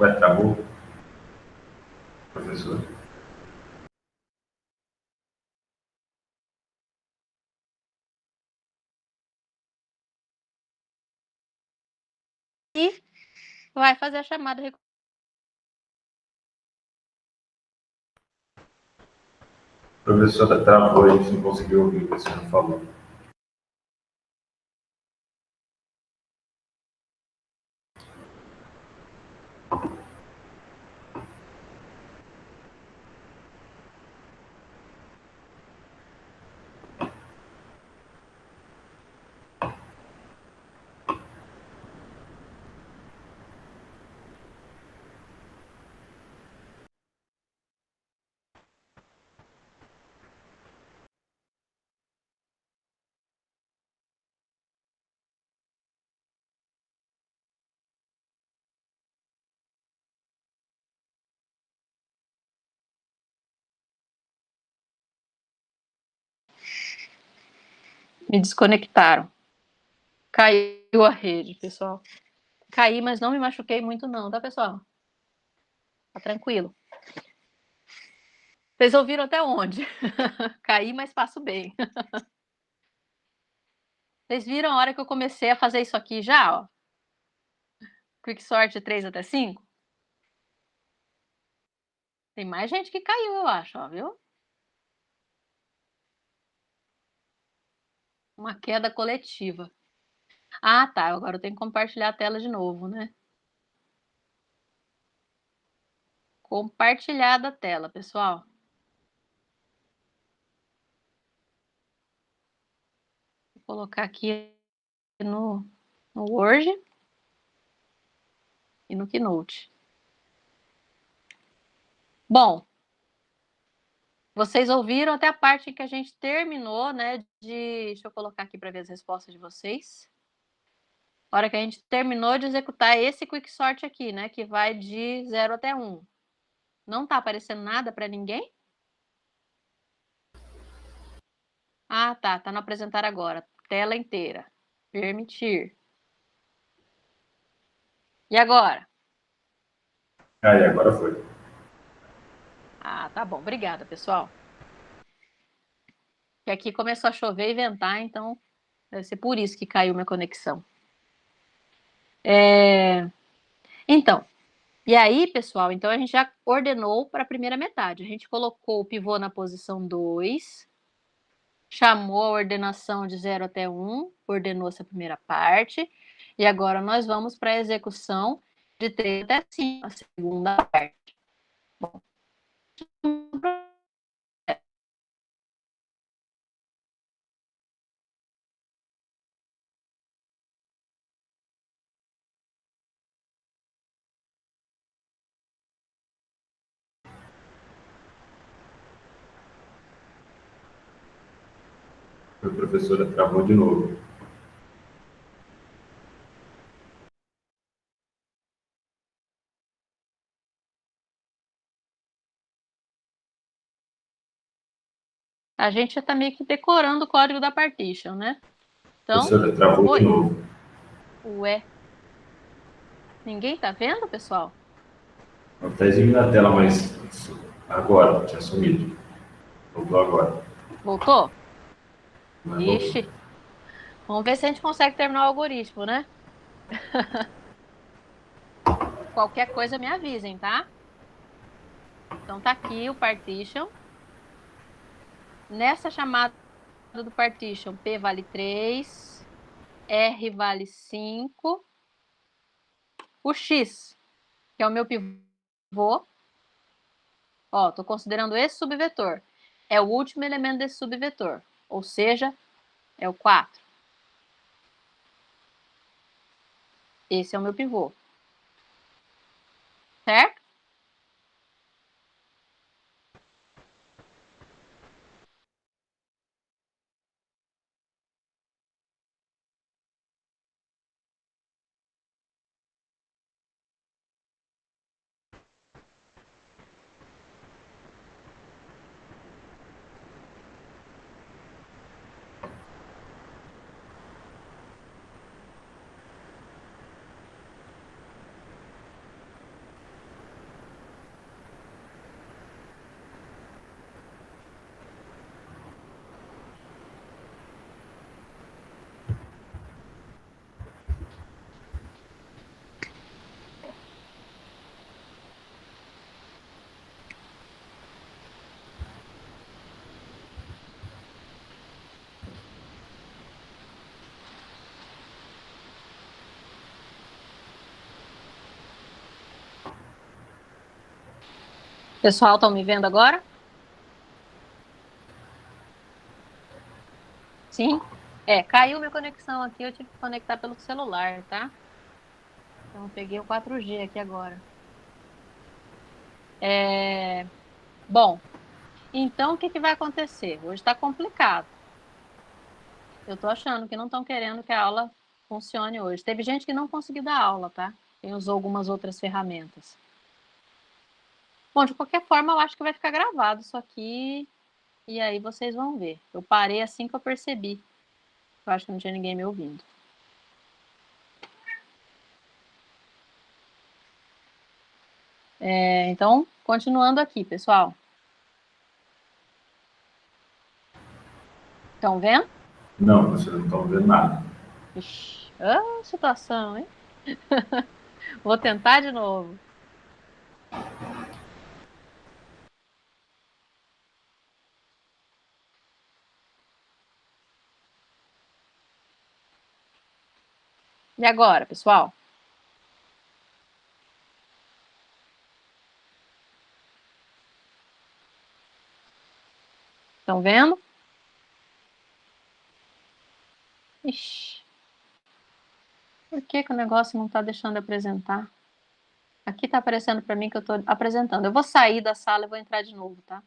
Ué, travou? Professor? Vai fazer a chamada. A professora travou, a gente não conseguiu ouvir o que a senhora falou. Me desconectaram. Caiu a rede, pessoal. Caí, mas não me machuquei muito não, tá, pessoal? Tá tranquilo. Vocês ouviram até onde? Caí, mas passo bem. Vocês viram a hora que eu comecei a fazer isso aqui já, ó? Quicksort de 3 até 5? Tem mais gente que caiu, eu acho, ó, viu? Uma queda coletiva. Ah, tá. Agora eu tenho que compartilhar a tela de novo, né? Compartilhar a tela, pessoal. Vou colocar aqui no Word e no Keynote. Bom, vocês ouviram até a parte que a gente terminou, né? Deixa eu colocar aqui para ver as respostas de vocês. A hora que a gente terminou de executar esse Quicksort aqui, né? Que vai de 0 até 1. Não tá aparecendo nada para ninguém? Ah, tá. Tá no apresentar agora. Tela inteira. Permitir. E agora? Aí, agora foi. Ah, tá bom. Obrigada, pessoal. Que aqui começou a chover e ventar, então deve ser por isso que caiu minha conexão. Então, e aí, pessoal, então a gente já ordenou para a primeira metade. A gente colocou o pivô na posição 2, chamou a ordenação de 0 até 1, ordenou essa primeira parte, e agora nós vamos para a execução de 3 até 5, a segunda parte. Bom, A professora travou de novo. a gente já está meio que decorando o código da partition, né? Então, A professora travou de novo. Ué. Ninguém tá vendo, pessoal? Está exibindo na tela, mas agora, tinha sumido. Voltou agora. Voltou? Mas voltou. Ixi. Vamos ver se a gente consegue terminar o algoritmo, né? Qualquer coisa me avisem, tá? Então tá aqui o partition. Nessa chamada do partition, P vale 3, R vale 5, o X, que é o meu pivô, ó, tô considerando esse subvetor. É o último elemento desse subvetor, ou seja, é o 4. Esse é o meu pivô. Certo? Pessoal, estão me vendo agora? Sim? Caiu minha conexão aqui, eu tive que conectar pelo celular, tá? Então, eu peguei o 4G aqui agora. Bom, então o que vai acontecer? Hoje está complicado. Eu estou achando que não estão querendo que a aula funcione hoje. Teve gente que não conseguiu dar aula, tá? Quem usou algumas outras ferramentas. Bom, de qualquer forma, eu acho que vai ficar gravado isso aqui e aí vocês vão ver. Eu parei assim que eu percebi. Eu acho que não tinha ninguém me ouvindo. Então, continuando aqui, pessoal. Estão vendo? Não, vocês não estão vendo nada. Ixi, situação, hein? Vou tentar de novo. E agora, pessoal? Estão vendo? Ixi. Por que o negócio não está deixando eu apresentar? Aqui está aparecendo para mim que eu estou apresentando. Eu vou sair da sala e vou entrar de novo, tá?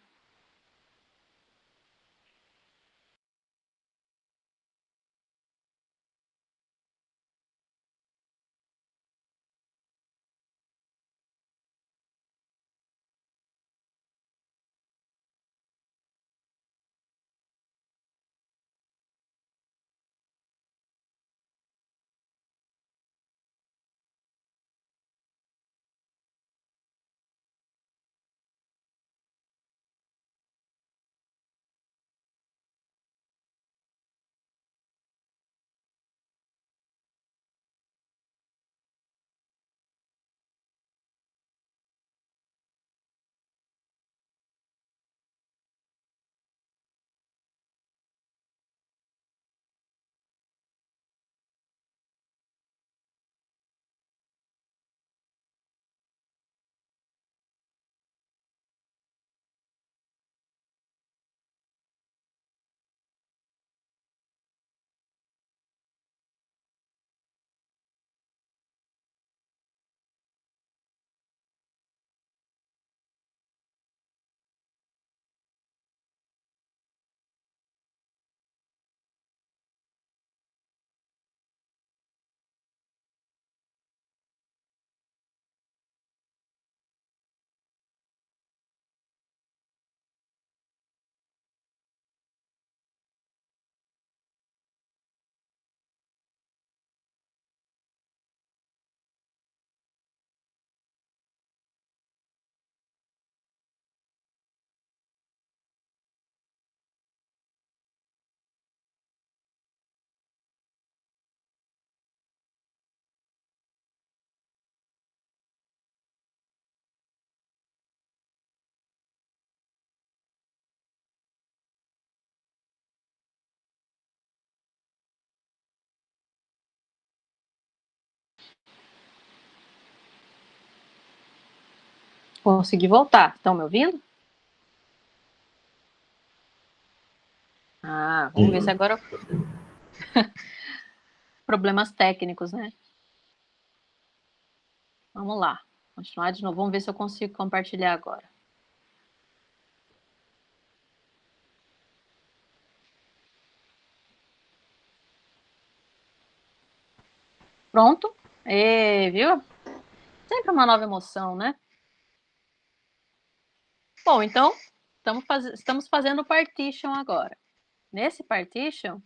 Consegui voltar. Estão me ouvindo? Vamos ver se agora... Problemas técnicos, né? Vamos lá. Continuar de novo. Vamos ver se eu consigo compartilhar agora. Pronto? Viu? Sempre uma nova emoção, né? Bom, então, estamos fazendo o partition agora. Nesse partition,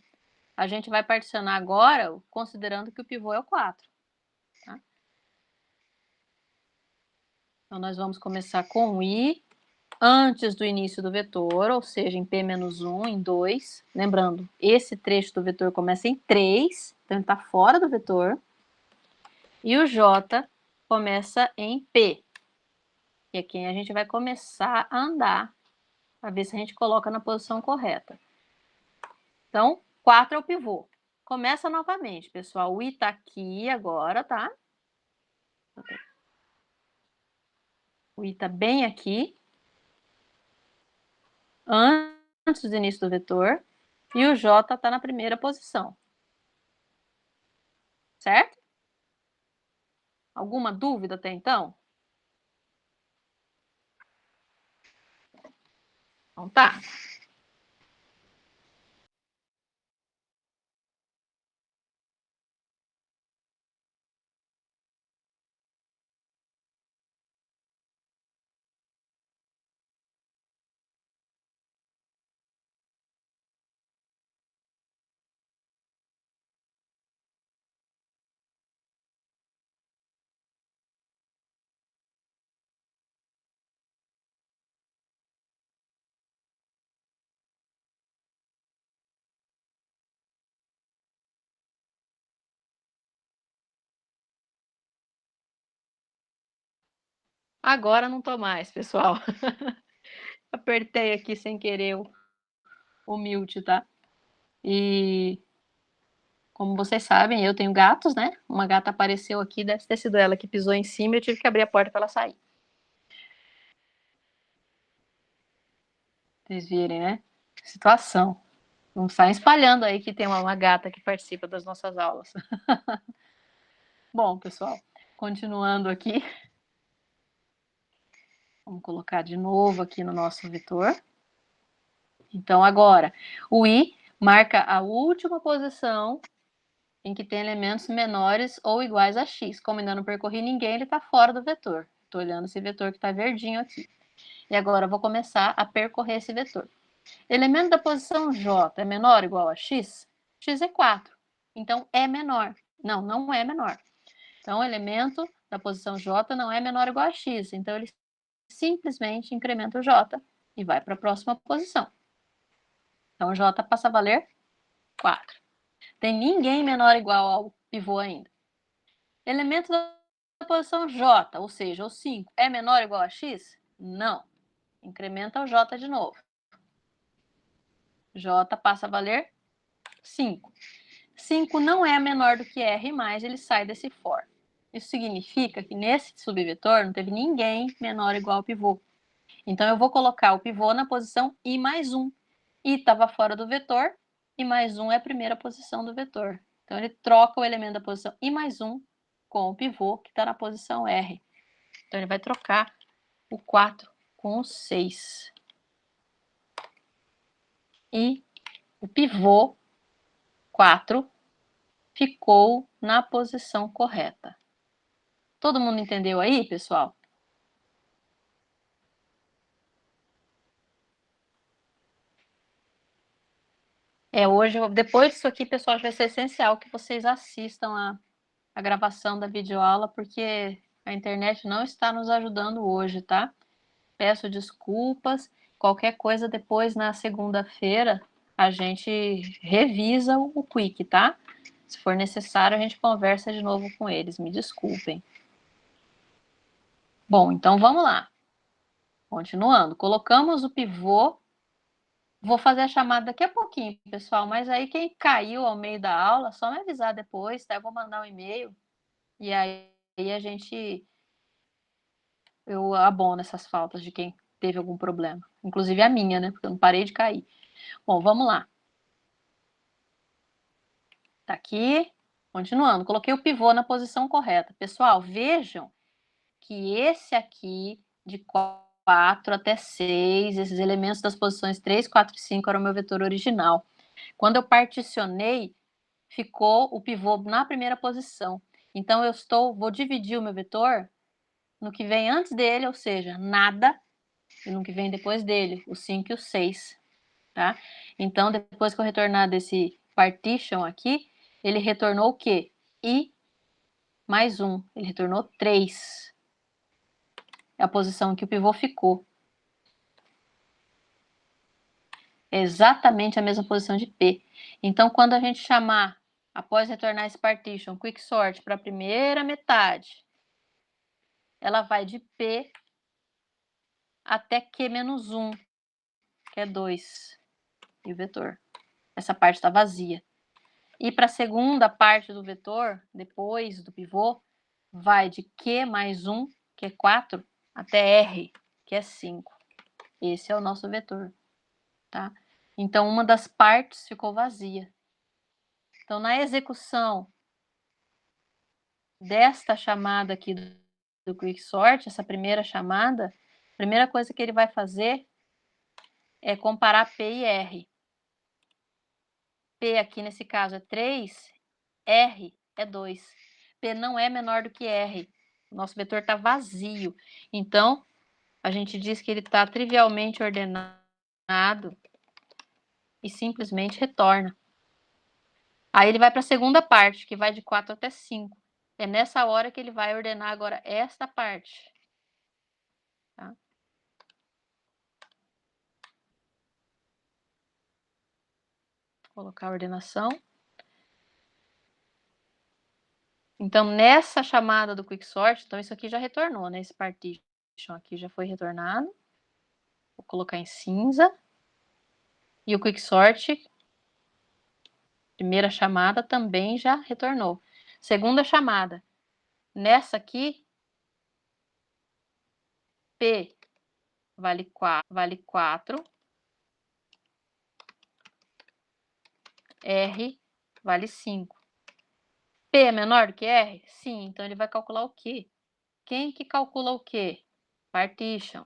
a gente vai particionar agora, considerando que o pivô é o 4. Tá? Então, nós vamos começar com o i antes do início do vetor, ou seja, em P-1, em 2. Lembrando, esse trecho do vetor começa em 3, então ele está fora do vetor. E o j começa em P, que é quem a gente vai começar a andar, para ver se a gente coloca na posição correta. Então, 4 é o pivô. Começa novamente, pessoal. O i está aqui agora, tá? O i está bem aqui. antes do início do vetor e o J está na primeira posição. Certo? Alguma dúvida até então? Então tá. Agora não tô mais, pessoal. Apertei aqui sem querer o mute, tá? E como vocês sabem, eu tenho gatos, né? Uma gata apareceu aqui, deve ter sido ela que pisou em cima e eu tive que abrir a porta para ela sair. Vocês virem, né? Situação. Não saem espalhando aí que tem uma gata que participa das nossas aulas. Bom, pessoal, continuando aqui. Vamos colocar de novo aqui no nosso vetor. Então, agora, o I marca a última posição em que tem elementos menores ou iguais a x. Como ainda não percorri ninguém, ele está fora do vetor. Estou olhando esse vetor que está verdinho aqui. E agora eu vou começar a percorrer esse vetor. Elemento da posição J é menor ou igual a x? X é 4. Então, é menor. Não, não é menor. Então, o elemento da posição J não é menor ou igual a x. Então, ele simplesmente incrementa o J e vai para a próxima posição. Então, J passa a valer 4. Tem ninguém menor ou igual ao pivô ainda. Elemento da posição J, ou seja, o 5, é menor ou igual a x? Não. Incrementa o J de novo. J passa a valer 5. 5 não é menor do que R+, ele sai desse for. Isso significa que nesse subvetor não teve ninguém menor ou igual ao pivô. Então, eu vou colocar o pivô na posição I mais 1. I estava fora do vetor, I mais 1 é a primeira posição do vetor. Então, ele troca o elemento da posição I mais 1 com o pivô que está na posição R. Então, ele vai trocar o 4 com o 6. E o pivô 4 ficou na posição correta. Todo mundo entendeu aí, pessoal? Hoje, depois disso aqui, pessoal, vai ser essencial que vocês assistam a gravação da videoaula, porque a internet não está nos ajudando hoje, tá? Peço desculpas. Qualquer coisa depois, na segunda-feira, a gente revisa o Quick, tá? Se for necessário, a gente conversa de novo com eles. Me desculpem. Bom, então vamos lá. Continuando. Colocamos o pivô. Vou fazer a chamada daqui a pouquinho, pessoal. Mas aí quem caiu ao meio da aula, só me avisar depois, tá? Eu vou mandar um e-mail. E aí a gente... eu abono essas faltas de quem teve algum problema. Inclusive a minha, né? Porque eu não parei de cair. Bom, vamos lá. Tá aqui. Continuando. Coloquei o pivô na posição correta. Pessoal, vejam que esse aqui, de 4 até 6, esses elementos das posições 3, 4 e 5 era o meu vetor original. Quando eu particionei, ficou o pivô na primeira posição. Então, vou dividir o meu vetor no que vem antes dele, ou seja, nada, e no que vem depois dele, o 5 e o 6, tá? Então, depois que eu retornar desse partition aqui, ele retornou o quê? I mais 1, ele retornou 3. É a posição que o pivô ficou. É exatamente a mesma posição de P. Então, quando a gente chamar, após retornar esse partition, quicksort para a primeira metade, ela vai de P até Q-1, que é 2, e o vetor. Essa parte está vazia. E para a segunda parte do vetor, depois do pivô, vai de Q mais 1, que é 4, até R, que é 5. Esse é o nosso vetor. tá? Então, uma das partes ficou vazia. Então, na execução desta chamada aqui do Quicksort, essa primeira chamada, a primeira coisa que ele vai fazer é comparar P e R. P aqui nesse caso é 3, R é 2. P não é menor do que R. O nosso vetor está vazio. Então, a gente diz que ele está trivialmente ordenado e simplesmente retorna. Aí ele vai para a segunda parte, que vai de 4 até 5. É nessa hora que ele vai ordenar agora esta parte. Tá? Vou colocar a ordenação. Então, nessa chamada do Quicksort, então isso aqui já retornou, né? Esse partition aqui já foi retornado. Vou colocar em cinza. E o Quicksort, primeira chamada, também já retornou. Segunda chamada. Nessa aqui, P vale 4. R vale 5. P é menor do que R? Sim, então ele vai calcular o quê? Quem que calcula o quê? Partition.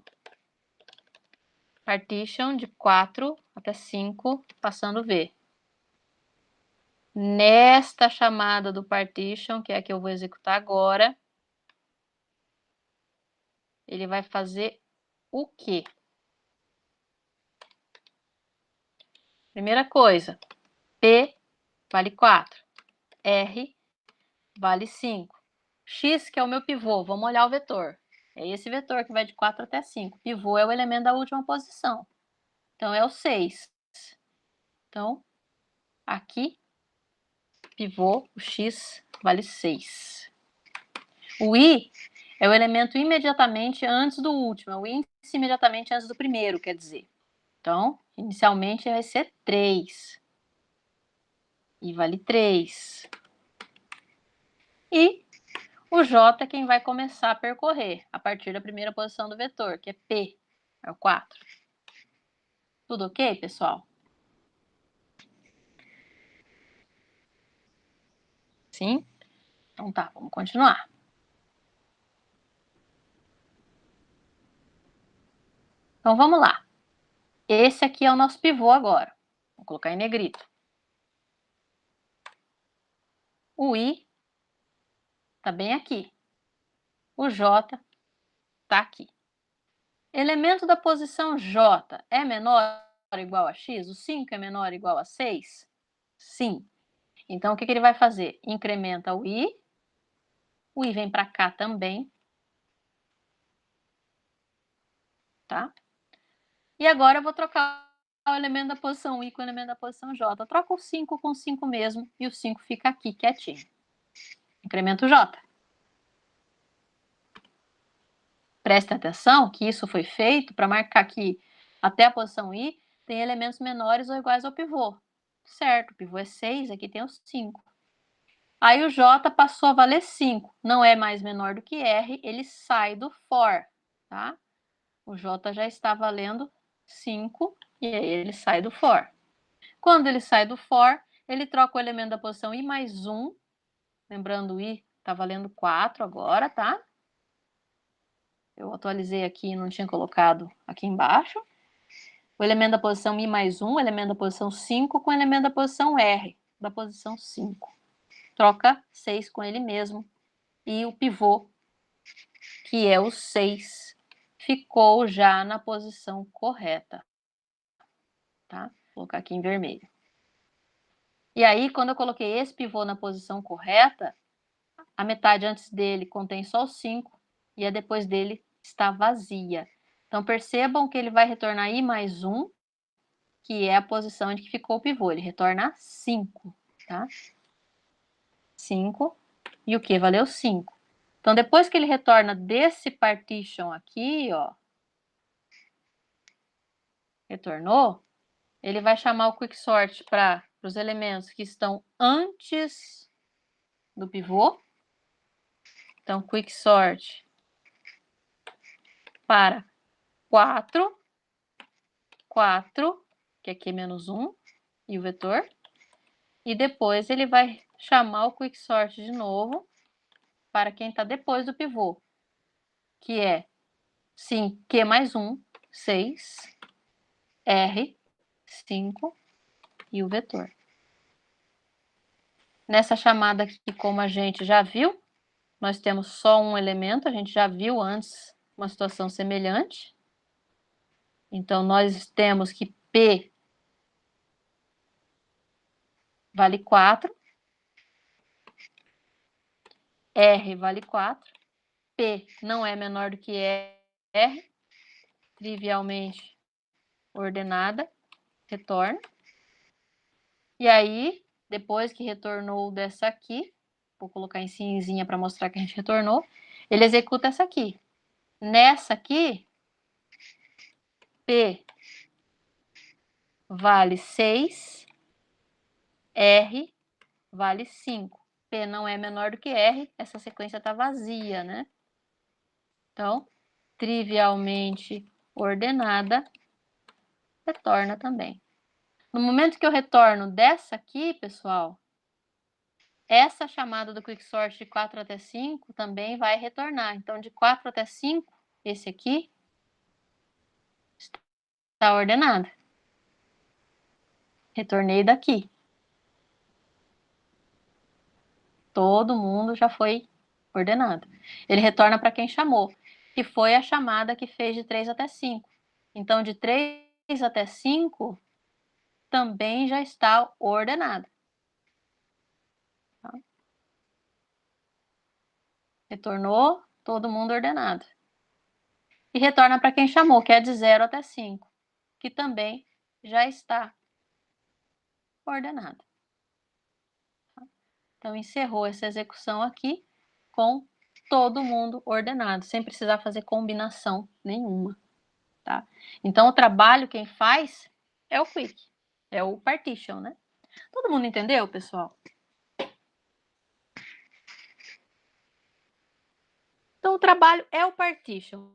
Partition de 4 até 5, passando V. Nesta chamada do partition, que é a que eu vou executar agora, ele vai fazer o quê? Primeira coisa, P vale 4, R vale 5. X, que é o meu pivô, vamos olhar o vetor. É esse vetor que vai de 4 até 5. Pivô é o elemento da última posição. Então, é o 6. Então, aqui, pivô, o X vale 6. O I é o elemento imediatamente antes do último. É o índice imediatamente antes do primeiro, quer dizer. Então, inicialmente vai ser 3. I vale 3. E o J é quem vai começar a percorrer a partir da primeira posição do vetor, que é P, é o 4. Tudo ok, pessoal? Sim? Então tá, vamos continuar. Então vamos lá. Esse aqui é o nosso pivô agora. Vou colocar em negrito. O I está bem aqui. O J está aqui. Elemento da posição J é menor ou igual a X? O 5 é menor ou igual a 6? Sim. Então, o que ele vai fazer? Incrementa o I vem para cá também. Tá? E agora eu vou trocar o elemento da posição I com o elemento da posição J. Eu troco o 5 com o 5 mesmo e o 5 fica aqui quietinho. Incremento J. Preste atenção que isso foi feito para marcar que até a posição I tem elementos menores ou iguais ao pivô. Certo, o pivô é 6, aqui tem os 5. Aí o J passou a valer 5. Não é mais menor do que R, ele sai do for. Tá? O J já está valendo 5 e aí ele sai do for. Quando ele sai do for, ele troca o elemento da posição I mais 1. Lembrando, o I está valendo 4 agora, tá? Eu atualizei aqui e não tinha colocado aqui embaixo. O elemento da posição I mais 1, o elemento da posição 5 com o elemento da posição R, da posição 5. Troca 6 com ele mesmo. E o pivô, que é o 6, ficou já na posição correta. Tá? Vou colocar aqui em vermelho. E aí, quando eu coloquei esse pivô na posição correta, a metade antes dele contém só o 5 e a depois dele está vazia. Então, percebam que ele vai retornar I mais 1, que é a posição onde ficou o pivô. Ele retorna 5, tá? 5. E o que? Valeu 5. Então, depois que ele retorna desse partition aqui, ó, retornou, ele vai chamar o quicksort para os elementos que estão antes do pivô. Então, quicksort para 4, 4 que é Q menos 1, e o vetor. E depois ele vai chamar o quicksort de novo para quem está depois do pivô, que é, sim, Q mais 1, 6, R, 5 e o vetor. Nessa chamada aqui, como a gente já viu, nós temos só um elemento, a gente já viu antes uma situação semelhante. Então, nós temos que P vale 4, R vale 4, P não é menor do que R, trivialmente ordenada, retorna. E aí, depois que retornou dessa aqui, vou colocar em cinzinha para mostrar que a gente retornou, ele executa essa aqui. Nessa aqui, P vale 6, R vale 5. P não é menor do que R, essa sequência está vazia, né? Então, trivialmente ordenada, retorna também. No momento que eu retorno dessa aqui, pessoal, essa chamada do quicksort de 4 até 5 também vai retornar. Então, de 4 até 5, esse aqui está ordenado. Retornei daqui. Todo mundo já foi ordenado. Ele retorna para quem chamou, que foi a chamada que fez de 3 até 5. Então, de 3 até 5, também já está ordenado. Tá? Retornou, todo mundo ordenado. E retorna para quem chamou, que é de 0 até 5, que também já está ordenado. Então, encerrou essa execução aqui com todo mundo ordenado, sem precisar fazer combinação nenhuma. Tá? Então, o trabalho quem faz é o quick, é o partition, né? Todo mundo entendeu, pessoal? Então, o trabalho é o partition.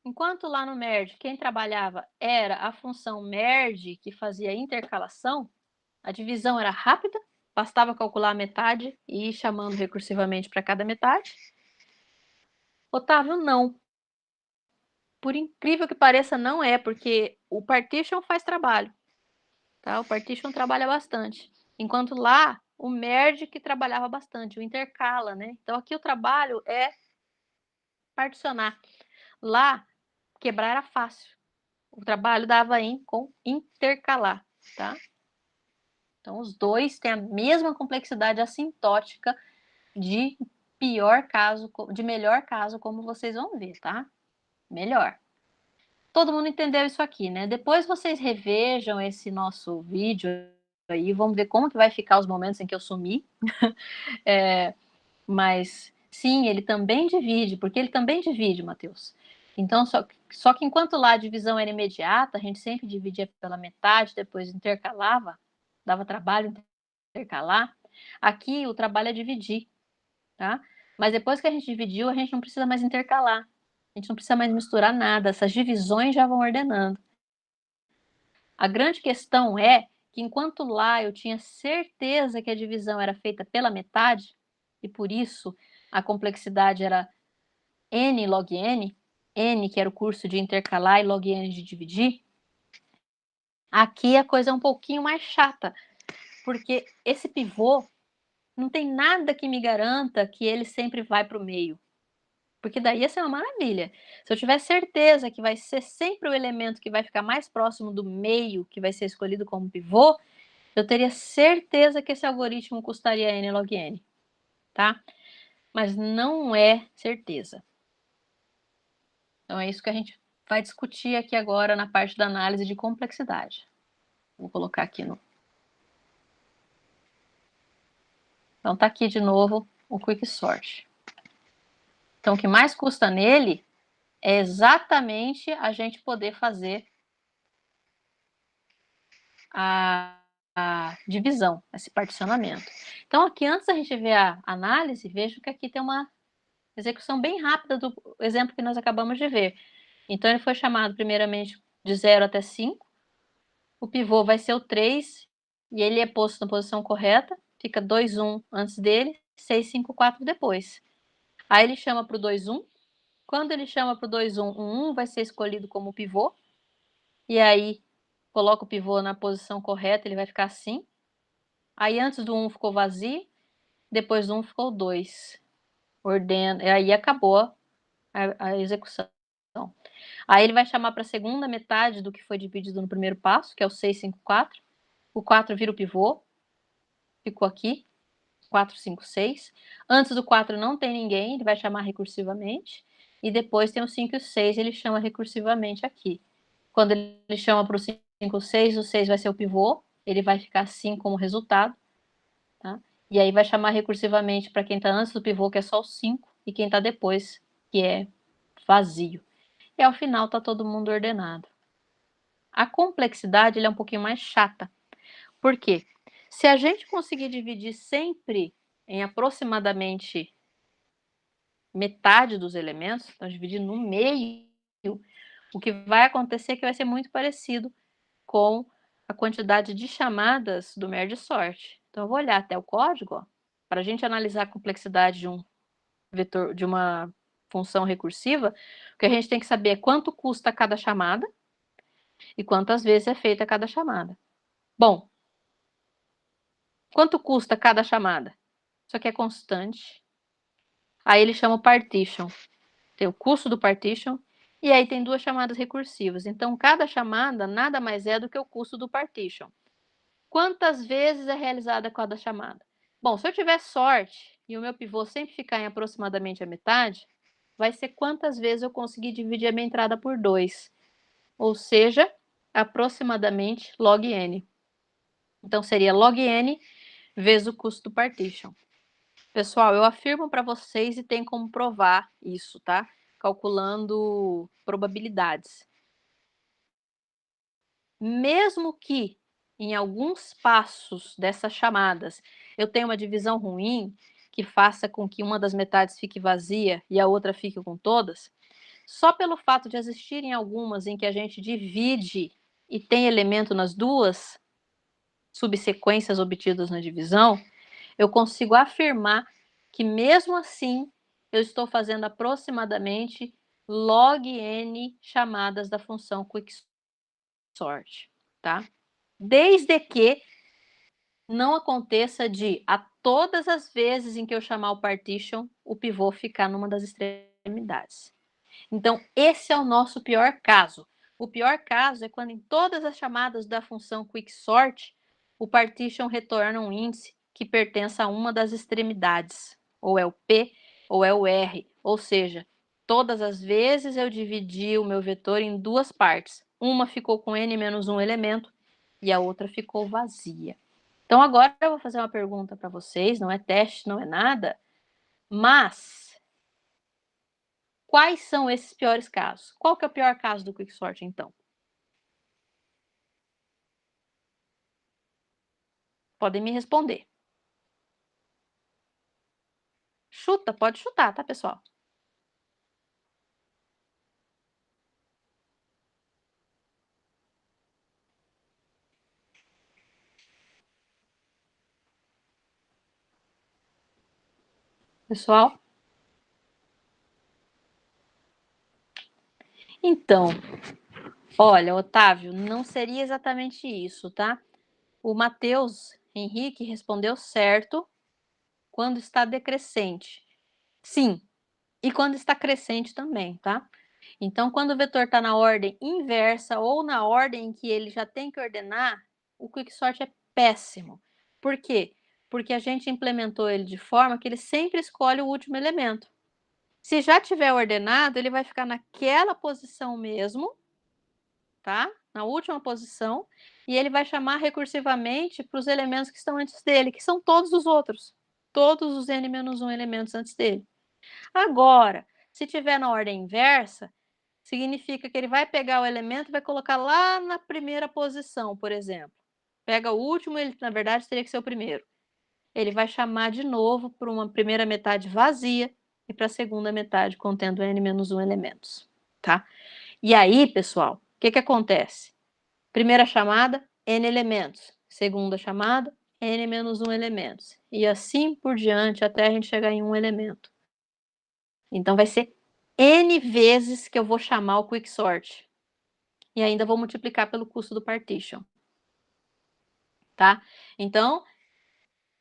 Enquanto lá no merge, quem trabalhava era a função merge, que fazia a intercalação, a divisão era rápida, bastava calcular a metade e ir chamando recursivamente para cada metade. Otávio, não. Por incrível que pareça, não é, porque o partition faz trabalho. Tá? O partition trabalha bastante. Enquanto lá, o merge que trabalhava bastante, o intercala, né? Então, aqui o trabalho é particionar. Lá, quebrar era fácil. O trabalho dava com intercalar, tá? Então, os dois têm a mesma complexidade assintótica de pior caso, de melhor caso, como vocês vão ver, tá? Melhor. Todo mundo entendeu isso aqui, né? Depois vocês revejam esse nosso vídeo aí, vamos ver como que vai ficar os momentos em que eu sumi. Mas, sim, ele também divide, porque ele também divide, Matheus. Então, só que enquanto lá a divisão era imediata, a gente sempre dividia pela metade, depois intercalava, dava trabalho intercalar. Aqui o trabalho é dividir, tá? Mas depois que a gente dividiu, a gente não precisa mais intercalar. A gente não precisa mais misturar nada, essas divisões já vão ordenando. A grande questão é que enquanto lá eu tinha certeza que a divisão era feita pela metade, e por isso a complexidade era n log n, n que era o curso de intercalar e log n de dividir, aqui a coisa é um pouquinho mais chata, porque esse pivô não tem nada que me garanta que ele sempre vai para o meio. Porque daí ia ser uma maravilha. Se eu tiver certeza que vai ser sempre o elemento que vai ficar mais próximo do meio, que vai ser escolhido como pivô, eu teria certeza que esse algoritmo custaria n log n, tá? Mas não é certeza. Então é isso que a gente vai discutir aqui agora na parte da análise de complexidade. Vou colocar aqui no... Então tá aqui de novo o quicksort. Então o que mais custa nele é exatamente a gente poder fazer a divisão, esse particionamento. Então, aqui, antes da gente ver a análise, vejo que aqui tem uma execução bem rápida do exemplo que nós acabamos de ver. Então, ele foi chamado primeiramente de 0 até 5, o pivô vai ser o 3, e ele é posto na posição correta, fica 2, 1 antes dele, 6, 5, 4 depois. Aí ele chama para o 2, 1. Quando ele chama para o 2, 1, o 1 vai ser escolhido como pivô. E aí, coloca o pivô na posição correta, ele vai ficar assim. Aí antes do 1 ficou vazio, depois do 1 ficou 2. Ordena, e aí acabou a execução. Aí ele vai chamar para a segunda metade do que foi dividido no primeiro passo, que é o 6, 5, 4. O 4 vira o pivô. Ficou aqui. 4, 5, 6. Antes do 4 não tem ninguém, ele vai chamar recursivamente. E depois tem o 5 e o 6, ele chama recursivamente aqui. Quando ele chama para o 5, 6, o 6 vai ser o pivô. Ele vai ficar assim como resultado. Tá? E aí vai chamar recursivamente para quem está antes do pivô, que é só o 5. E quem está depois, que é vazio. E ao final está todo mundo ordenado. A complexidade é um pouquinho mais chata. Por quê? Se a gente conseguir dividir sempre em aproximadamente metade dos elementos, então dividir no meio, o que vai acontecer é que vai ser muito parecido com a quantidade de chamadas do merge sort. Então eu vou olhar até o código, para a gente analisar a complexidade de um vetor, de uma função recursiva, o que a gente tem que saber é quanto custa cada chamada e quantas vezes é feita cada chamada. Bom, quanto custa cada chamada? Isso aqui é constante. Aí ele chama o partition. Tem o custo do partition. E aí tem duas chamadas recursivas. Então, cada chamada nada mais é do que o custo do partition. Quantas vezes é realizada cada chamada? Bom, se eu tiver sorte e o meu pivô sempre ficar em aproximadamente a metade, vai ser quantas vezes eu conseguir dividir a minha entrada por 2. Ou seja, aproximadamente log n. Então, seria log n vezes o custo do partition. Pessoal, eu afirmo para vocês e tem como provar isso, tá? Calculando probabilidades. Mesmo que em alguns passos dessas chamadas eu tenha uma divisão ruim, que faça com que uma das metades fique vazia e a outra fique com todas, só pelo fato de existirem algumas em que a gente divide e tem elemento nas duas subsequências obtidas na divisão, eu consigo afirmar que mesmo assim eu estou fazendo aproximadamente log n chamadas da função quicksort, tá? Desde que não aconteça de a todas as vezes em que eu chamar o partition, o pivô ficar numa das extremidades. Então, esse é o nosso pior caso. O pior caso é quando em todas as chamadas da função quicksort, o partition retorna um índice que pertence a uma das extremidades, ou é o P ou é o R, ou seja, todas as vezes eu dividi o meu vetor em duas partes. Uma ficou com n-1 elemento e a outra ficou vazia. Então agora eu vou fazer uma pergunta para vocês, não é teste, não é nada, mas quais são esses piores casos? Qual que é o pior caso do quicksort, então? Podem me responder. Chuta, pode chutar, tá, pessoal? Pessoal? Então, olha, Otávio, não seria exatamente isso, tá? O Matheus Henrique respondeu certo quando está decrescente. Sim, e quando está crescente também, tá? Então, quando o vetor está na ordem inversa ou na ordem em que ele já tem que ordenar, o quicksort é péssimo. Por quê? Porque a gente implementou ele de forma que ele sempre escolhe o último elemento. Se já tiver ordenado, ele vai ficar naquela posição mesmo, tá? Na última posição, e ele vai chamar recursivamente para os elementos que estão antes dele, que são todos os outros. Todos os n-1 elementos antes dele. Agora, se tiver na ordem inversa, significa que ele vai pegar o elemento e vai colocar lá na primeira posição, por exemplo. Pega o último, ele na verdade teria que ser o primeiro. Ele vai chamar de novo para uma primeira metade vazia e para a segunda metade contendo n-1 elementos, tá? E aí, pessoal, o que acontece? Primeira chamada, n elementos. Segunda chamada, n menos 1 elementos. E assim por diante até a gente chegar em 1 elemento. Então, vai ser n vezes que eu vou chamar o quicksort. E ainda vou multiplicar pelo custo do partition. Tá? Então,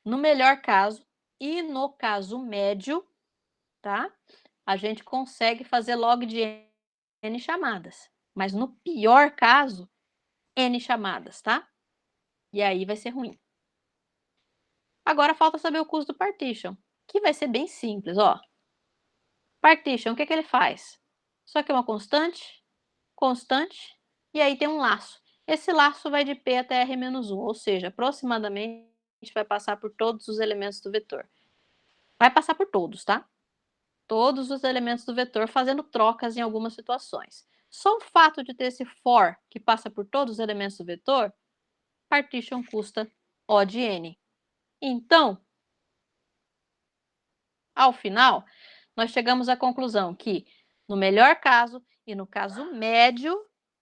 no melhor caso e no caso médio, tá? A gente consegue fazer log de n chamadas. Mas no pior caso, n chamadas, tá? E aí vai ser ruim. Agora falta saber o custo do partition, que vai ser bem simples, ó. Partition, o que ele faz? Só que é uma constante, e aí tem um laço. Esse laço vai de P até R-1, ou seja, aproximadamente vai passar por todos os elementos do vetor. Vai passar por todos, tá? Todos os elementos do vetor, fazendo trocas em algumas situações. Só o fato de ter esse for, que passa por todos os elementos do vetor, partition custa O de n. Então, ao final, nós chegamos à conclusão que, no melhor caso e no caso médio,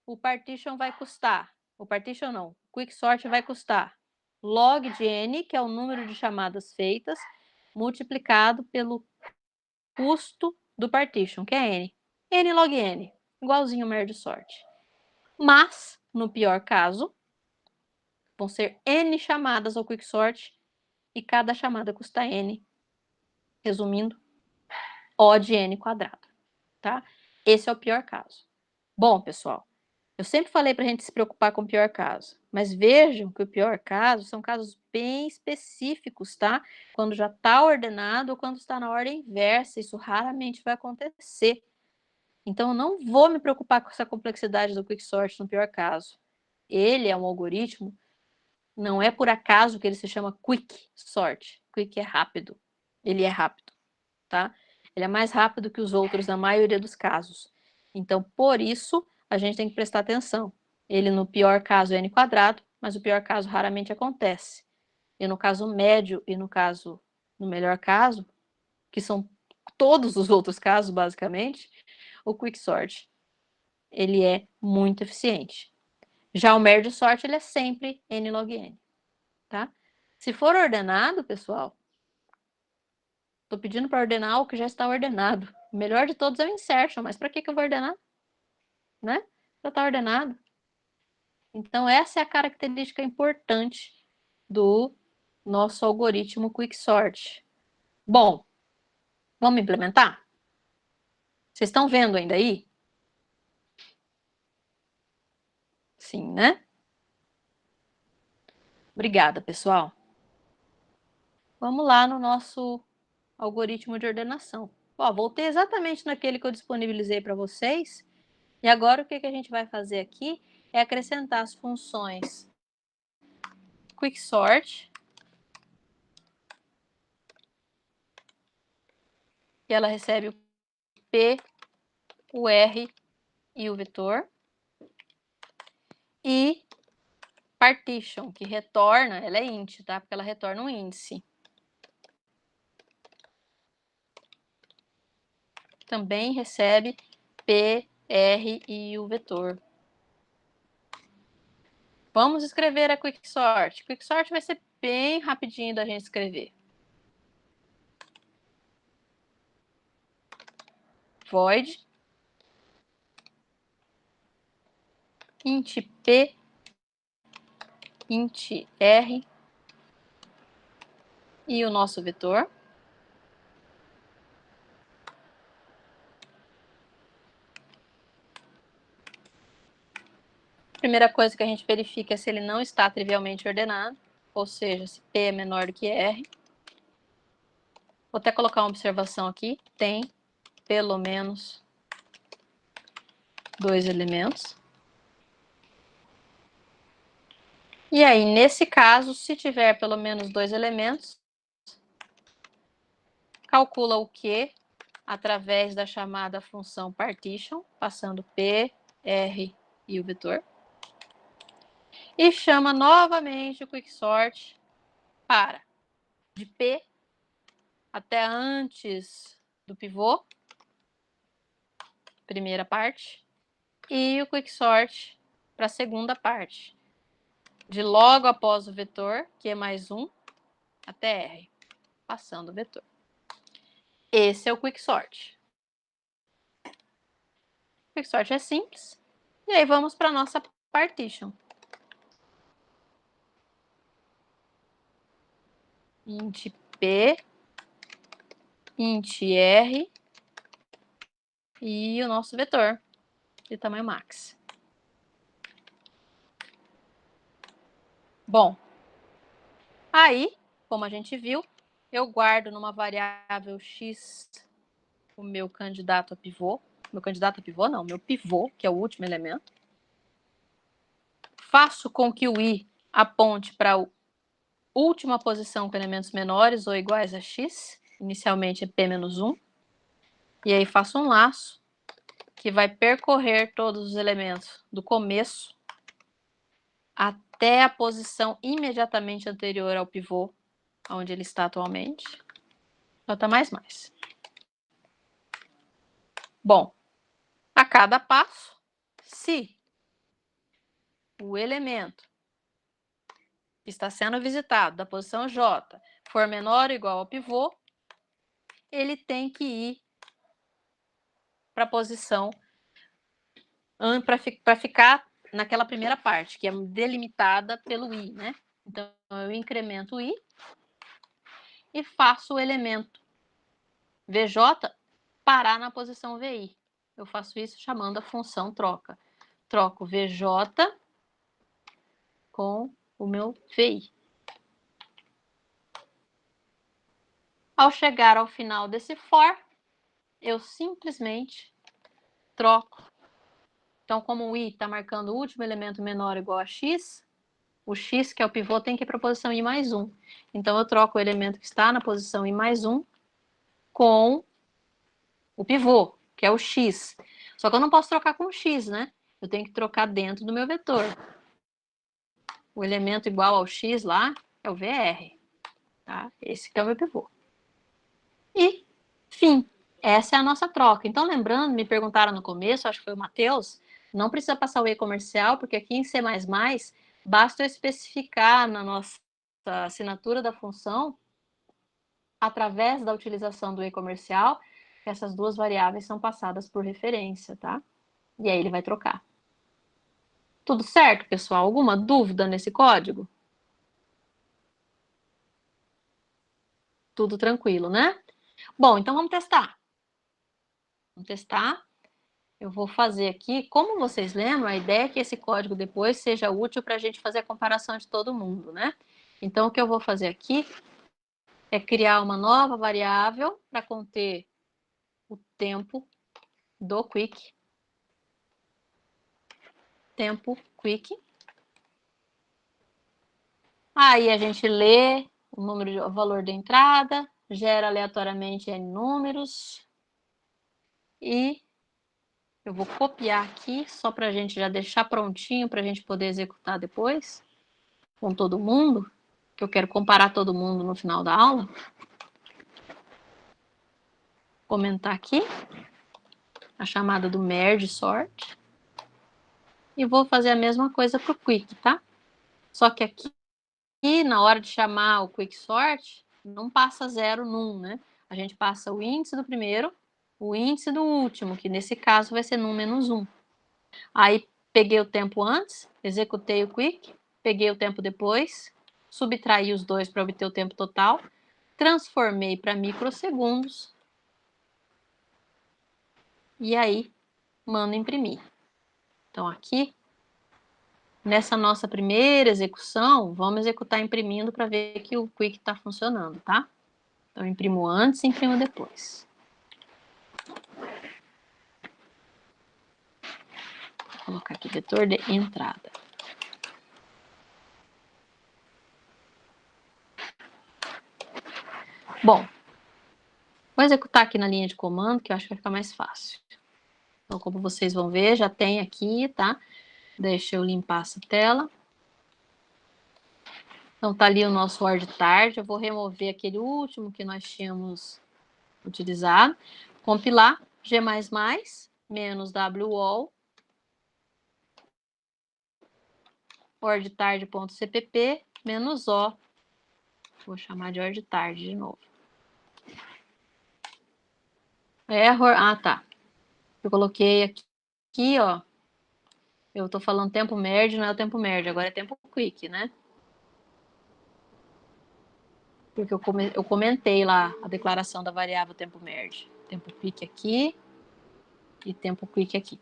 o partition vai custar, o quicksort vai custar log de n, que é o número de chamadas feitas, multiplicado pelo custo do partition, que é n. n log n, igualzinho ao merge sort. Mas, no pior caso, vão ser n chamadas ao quicksort e cada chamada custa n. Resumindo, O de n quadrado, tá? Esse é o pior caso. Bom, pessoal, eu sempre falei para a gente se preocupar com o pior caso, mas vejam que o pior caso são casos bem específicos, tá? Quando já está ordenado ou quando está na ordem inversa, isso raramente vai acontecer. Então, eu não vou me preocupar com essa complexidade do quicksort no pior caso. Ele é um algoritmo, não é por acaso que ele se chama quicksort. Quick é rápido, ele é rápido, tá? Ele é mais rápido que os outros na maioria dos casos. Então, por isso, a gente tem que prestar atenção. Ele, no pior caso, é n quadrado, mas o pior caso raramente acontece. E no caso médio e no melhor caso, que são todos os outros casos, basicamente, o quicksort, ele é muito eficiente. Já o merge sort, ele é sempre n log n, tá? Se for ordenado, pessoal, estou pedindo para ordenar o que já está ordenado. O melhor de todos é o insertion, mas para que eu vou ordenar? Né? Já está ordenado. Então, essa é a característica importante do nosso algoritmo quicksort. Bom, vamos implementar? Vocês estão vendo ainda aí? Sim, né? Obrigada, pessoal. Vamos lá no nosso algoritmo de ordenação. Ó, voltei exatamente naquele que eu disponibilizei para vocês. E agora o que a gente vai fazer aqui é acrescentar as funções quicksort, que ela recebe o P, o R e o vetor. E partition, que retorna, ela é int, tá? Porque ela retorna um índice. Também recebe P, R e o vetor. Vamos escrever a quicksort. Quicksort vai ser bem rapidinho da gente escrever. Void int P, int R e o nosso vetor. Primeira coisa que a gente verifica é se ele não está trivialmente ordenado, ou seja, se P é menor do que R. Vou até colocar uma observação aqui, tem pelo menos 2 elementos. E aí, nesse caso, se tiver pelo menos 2 elementos, calcula o Q através da chamada função partition, passando P, R e o vetor. E chama novamente o quicksort para de P até antes do pivô, primeira parte, e o quicksort para a segunda parte, de logo após o vetor, Q mais 1, até R, passando o vetor. Esse é o quicksort. O quicksort é simples. E aí vamos para a nossa partition. Int P, int R e o nosso vetor de tamanho max. Bom, aí, como a gente viu, eu guardo numa variável x o meu candidato a pivô. Meu candidato a pivô não, meu pivô, que é o último elemento. Faço com que o i aponte para a última posição com elementos menores ou iguais a x. Inicialmente é p-1. E aí faço um laço que vai percorrer todos os elementos do começo até a posição imediatamente anterior ao pivô, onde ele está atualmente. J++. Bom, a cada passo, se o elemento que está sendo visitado da posição J for menor ou igual ao pivô, ele tem que ir para a posição para ficar naquela primeira parte, que é delimitada pelo i, né? Então, eu incremento o i e faço o elemento VJ parar na posição VI. Eu faço isso chamando a função troca. Troco VJ com o meu VI. Ao chegar ao final desse for, eu simplesmente troco. Então, como o i está marcando o último elemento menor ou igual a x, o x, que é o pivô, tem que ir para a posição i mais 1. Então, eu troco o elemento que está na posição i mais 1 com o pivô, que é o x. Só que eu não posso trocar com o x, né? Eu tenho que trocar dentro do meu vetor. O elemento igual ao x lá é o VR. Tá? Esse que é o meu pivô. E, fim. Essa é a nossa troca. Então, lembrando, me perguntaram no começo, acho que foi o Matheus, não precisa passar o E comercial, porque aqui em C++, basta eu especificar na nossa assinatura da função, através da utilização do E comercial, que essas duas variáveis são passadas por referência, tá? E aí ele vai trocar. Tudo certo, pessoal? Alguma dúvida nesse código? Tudo tranquilo, né? Bom, então vamos testar. Vamos testar. Eu vou fazer aqui, como vocês lembram, a ideia é que esse código depois seja útil para a gente fazer a comparação de todo mundo, né? Então, o que eu vou fazer aqui é criar uma nova variável para conter o tempo do quick. Tempo quick. Aí a gente lê o valor da entrada, gera aleatoriamente N números e eu vou copiar aqui só para a gente já deixar prontinho para a gente poder executar depois com todo mundo, que eu quero comparar todo mundo no final da aula. Comentar aqui a chamada do merge sort e vou fazer a mesma coisa para o quick, tá? Só que aqui, na hora de chamar o quicksort, não passa 0 num, né? A gente passa o índice do primeiro, o índice do último, que nesse caso vai ser num menos 1. Aí peguei o tempo antes, executei o quick, peguei o tempo depois, subtraí os dois para obter o tempo total, transformei para microsegundos e aí mando imprimir. Então aqui, nessa nossa primeira execução, vamos executar imprimindo para ver que o quick está funcionando, tá? Então imprimo antes e imprimo depois. Vou colocar aqui vetor de entrada. Bom, vou executar aqui na linha de comando, que eu acho que vai ficar mais fácil. Então, como vocês vão ver, já tem aqui, tá? Deixa eu limpar essa tela. Então, tá ali o nosso word tart. Eu vou remover aquele último que nós tínhamos utilizado. Compilar, G++, menos WOL. ordtarde.cpp menos O. Vou chamar de ordtarde de novo. Error. Ah, tá. Eu coloquei aqui, ó. Eu tô falando tempo merge, não é o tempo merge, agora é tempo quick, né? Porque eu comentei lá a declaração da variável tempo merge. Tempo quick aqui e tempo quick aqui.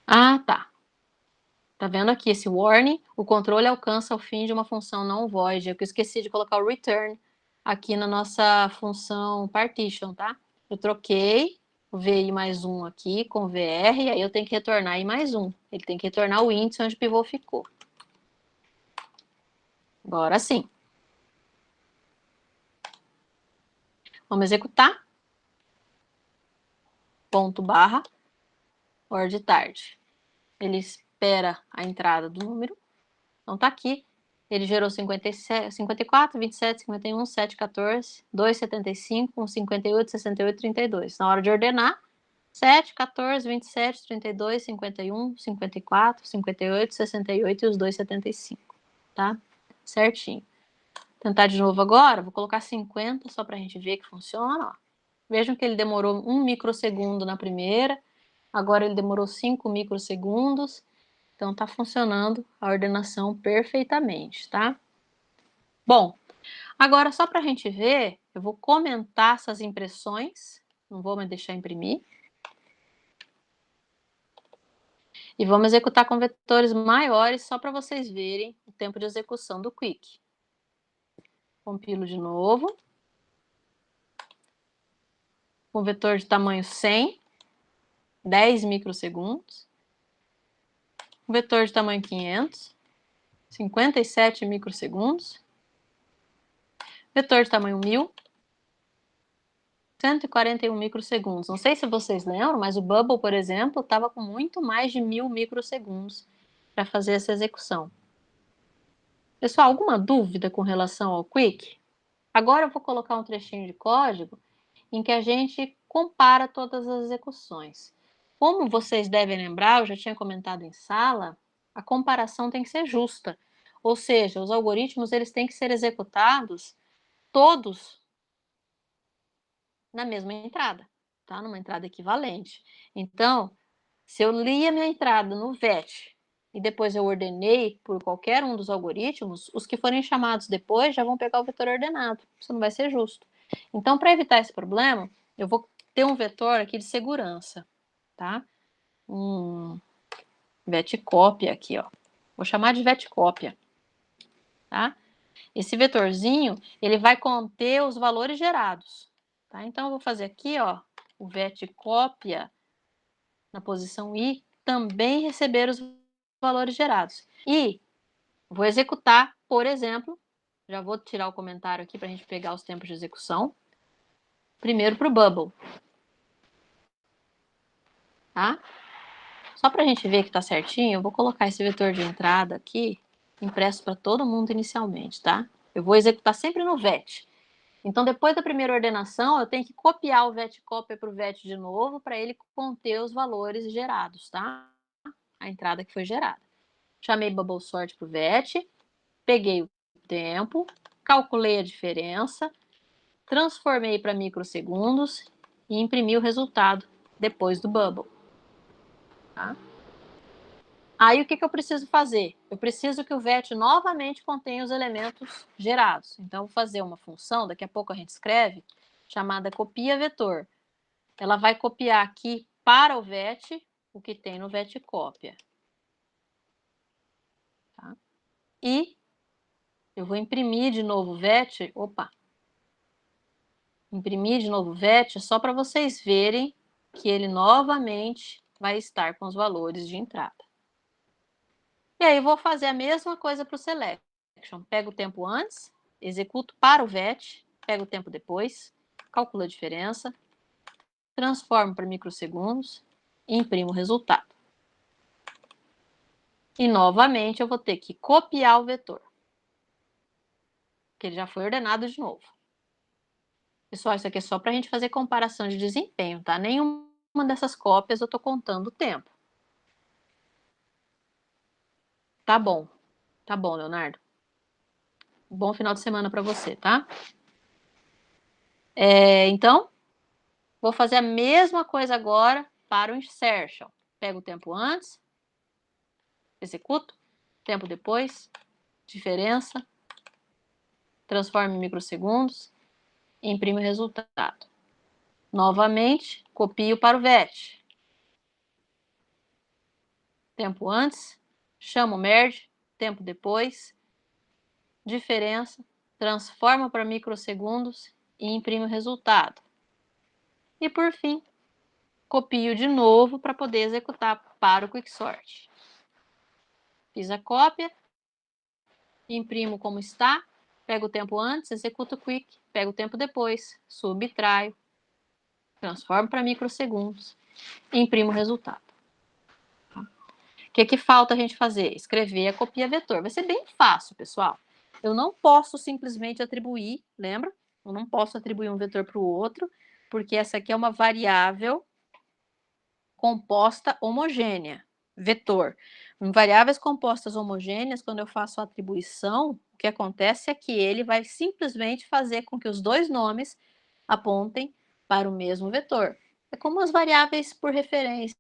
Ah, tá. Tá vendo aqui esse warning? O controle alcança o fim de uma função não void. É que eu esqueci de colocar o return aqui na nossa função partition, tá? Eu troquei o VI mais 1 aqui com o VR, e aí eu tenho que retornar I mais 1. Ele tem que retornar o índice onde o pivô ficou. Agora sim. Vamos executar. Ponto barra ordtarde. Ele espera a entrada do número. Então tá aqui. Ele gerou 57, 54, 27, 51, 7, 14, 2, 75, 1, 58, 68, 32. Na hora de ordenar, 7, 14, 27, 32, 51, 54, 58, 68 e os 2, 75. Tá? Certinho. Tentar de novo agora. Vou colocar 50 só para a gente ver que funciona. Ó. Vejam que ele demorou 1 microsegundo na primeira. Agora ele demorou 5 microsegundos. Então, tá funcionando a ordenação perfeitamente, tá? Bom, agora só para a gente ver, eu vou comentar essas impressões. Não vou me deixar imprimir. E vamos executar com vetores maiores só para vocês verem o tempo de execução do Quick. Compilo de novo. Com vetor de tamanho 100, 10 microsegundos. Um vetor de tamanho 500, 57 microsegundos. Vetor de tamanho 1000, 141 microsegundos. Não sei se vocês lembram, mas o Bubble, por exemplo, estava com muito mais de 1000 microsegundos para fazer essa execução. Pessoal, alguma dúvida com relação ao Quick? Agora eu vou colocar um trechinho de código em que a gente compara todas as execuções. Como vocês devem lembrar, eu já tinha comentado em sala, a comparação tem que ser justa. Ou seja, os algoritmos eles têm que ser executados todos na mesma entrada, tá? Numa entrada equivalente. Então, se eu li a minha entrada no VET e depois eu ordenei por qualquer um dos algoritmos, os que forem chamados depois já vão pegar o vetor ordenado. Isso não vai ser justo. Então, para evitar esse problema, eu vou ter um vetor aqui de segurança, tá? VetCópia aqui, ó. Vou chamar de VetCópia, tá? Esse vetorzinho, ele vai conter os valores gerados, tá? Então, eu vou fazer aqui, ó, o VetCópia na posição I, também receber os valores gerados. E vou executar, por exemplo, já vou tirar o comentário aqui para a gente pegar os tempos de execução. Primeiro para o Bubble. Tá? Só para a gente ver que está certinho, eu vou colocar esse vetor de entrada aqui, impresso para todo mundo inicialmente, tá? Eu vou executar sempre no VET. Então, depois da primeira ordenação, eu tenho que copiar o VetCópia para o VET de novo, para ele conter os valores gerados, tá? A entrada que foi gerada. Chamei Bubble Sort para o VET, peguei o tempo, calculei a diferença, transformei para microsegundos e imprimi o resultado depois do Bubble. Tá? Aí o que eu preciso fazer? Eu preciso que o VET novamente contenha os elementos gerados. Então, eu vou fazer uma função, daqui a pouco a gente escreve, chamada copia vetor. Ela vai copiar aqui para o VET o que tem no VET-cópia. Tá? E eu vou imprimir de novo o VET. Opa! Imprimir de novo o VET só para vocês verem que ele novamente vai estar com os valores de entrada. E aí, vou fazer a mesma coisa para o selection. Pego o tempo antes, executo para o VET, pego o tempo depois, calculo a diferença, transformo para microsegundos e imprimo o resultado. E, novamente, eu vou ter que copiar o vetor, que ele já foi ordenado de novo. Pessoal, isso aqui é só para a gente fazer comparação de desempenho, tá? Nenhuma dessas cópias eu estou contando o tempo. Tá bom, Leonardo. Bom final de semana para você, tá? Então, vou fazer a mesma coisa agora para o insertion. Pego o tempo antes, executo, tempo depois, diferença, transformo em microsegundos, imprimo o resultado. Novamente, copio para o VET. Tempo antes, chamo o merge, tempo depois, diferença, transforma para microsegundos e imprime o resultado. E por fim, copio de novo para poder executar para o Quicksort. Fiz a cópia, imprimo como está, pego o tempo antes, executo o Quick, pego o tempo depois, subtraio, transformo para microsegundos e imprimo o resultado. O que falta a gente fazer? Escrever a copia vetor. Vai ser bem fácil, pessoal. Eu não posso simplesmente atribuir, lembra? Eu não posso atribuir um vetor para o outro, porque essa aqui é uma variável composta homogênea, vetor. Em variáveis compostas homogêneas, quando eu faço a atribuição, o que acontece é que ele vai simplesmente fazer com que os dois nomes apontem para o mesmo vetor. É como as variáveis por referência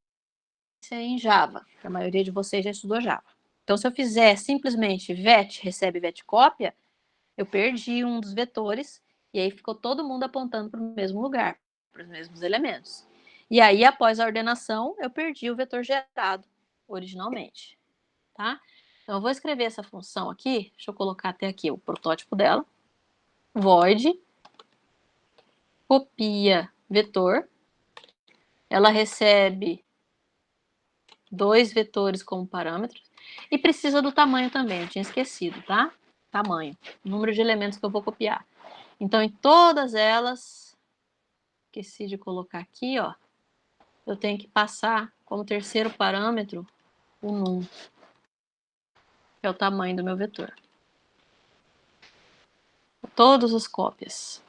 em Java. A maioria de vocês já estudou Java. Então, se eu fizer simplesmente vet recebe vet cópia, eu perdi um dos vetores e aí ficou todo mundo apontando para o mesmo lugar, para os mesmos elementos. E aí, após a ordenação, eu perdi o vetor gerado originalmente, tá? Então, eu vou escrever essa função aqui, deixa eu colocar até aqui o protótipo dela, void, copia vetor, ela recebe 2 vetores como parâmetro, e precisa do tamanho também, eu tinha esquecido, tá? Tamanho, número de elementos que eu vou copiar. Então, em todas elas, esqueci de colocar aqui, ó, eu tenho que passar como terceiro parâmetro o num, que é o tamanho do meu vetor. Todas as cópias.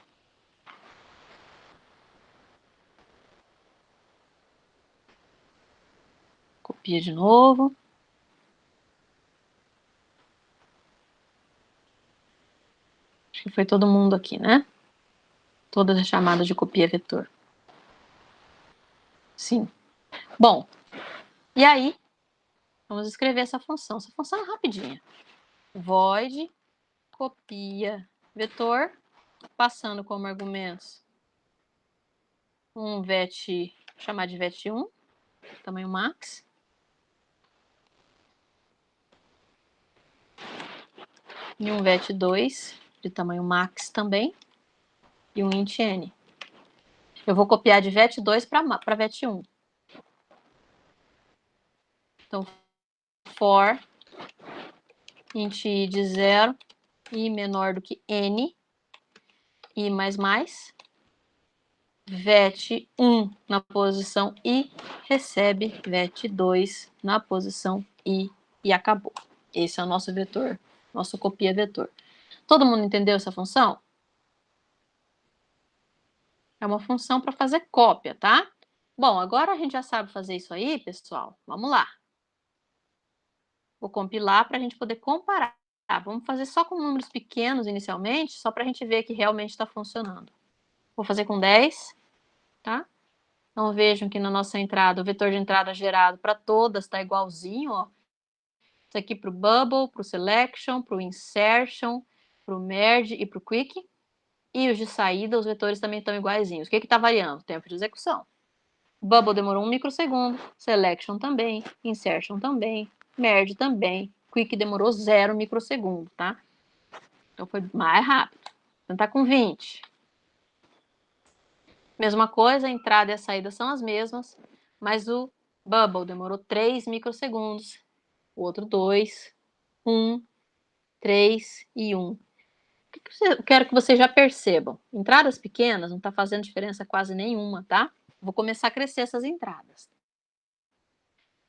Copia de novo. Acho que foi todo mundo aqui, né? Todas as chamadas de copia vetor. Sim. Bom, e aí, vamos escrever essa função. Essa função é rapidinha. Void copia vetor, passando como argumentos um vet, chamar de vet1, tamanho max. E um vet2, de tamanho max também. E um int n. Eu vou copiar de vet2 para vet1. Então, for int i de 0 e menor do que n, i mais, vet1 na posição i, recebe vet2 na posição i e acabou. Esse é o nosso vetor, nosso copia vetor. Todo mundo entendeu essa função? É uma função para fazer cópia, tá? Bom, agora a gente já sabe fazer isso aí, pessoal. Vamos lá. Vou compilar para a gente poder comparar. Vamos fazer só com números pequenos inicialmente, só para a gente ver que realmente está funcionando. Vou fazer com 10, tá? Então vejam que na nossa entrada, o vetor de entrada gerado para todas está igualzinho, ó. Isso aqui para o bubble, para o selection, para o insertion, para o merge e para o quick. E os de saída, os vetores também estão iguaizinhos. O que está variando? Tempo de execução. Bubble demorou 1 microsegundo, selection também, insertion também, merge também, quick demorou 0 microsegundo, tá? Então foi mais rápido. Então tá com 20. Mesma coisa, a entrada e a saída são as mesmas, mas o bubble demorou 3 microsegundos, o outro 2, 1, 3 e 1. Eu quero que vocês já percebam. Entradas pequenas não está fazendo diferença quase nenhuma, tá? Vou começar a crescer essas entradas.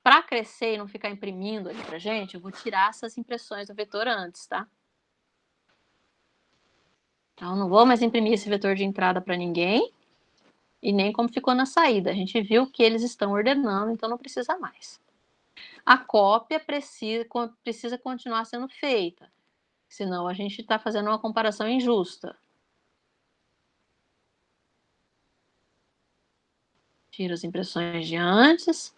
Para crescer e não ficar imprimindo ali pra gente, eu vou tirar essas impressões do vetor antes, tá? Então, não vou mais imprimir esse vetor de entrada para ninguém, e nem como ficou na saída. A gente viu que eles estão ordenando, então não precisa mais. A cópia precisa continuar sendo feita, senão a gente está fazendo uma comparação injusta. Tiro as impressões de antes.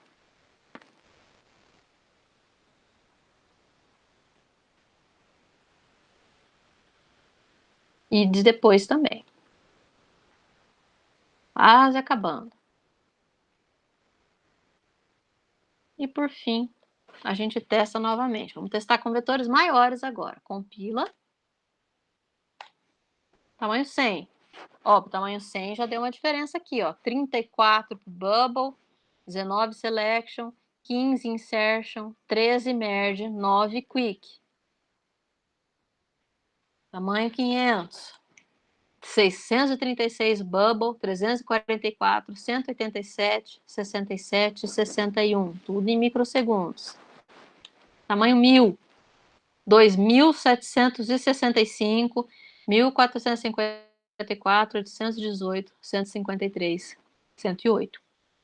E de depois também. Quase acabando. E por fim, a gente testa novamente. Vamos testar com vetores maiores agora. Compila. Tamanho 100. Ó, o tamanho 100 já deu uma diferença aqui, ó. 34 pro Bubble, 19 Selection, 15 Insertion, 13 Merge, 9 Quick. Tamanho 500. 636 Bubble, 344, 187, 67, 61. Tudo em microsegundos. Tamanho 1000. 2.765, 1.454, 818, 153, 108.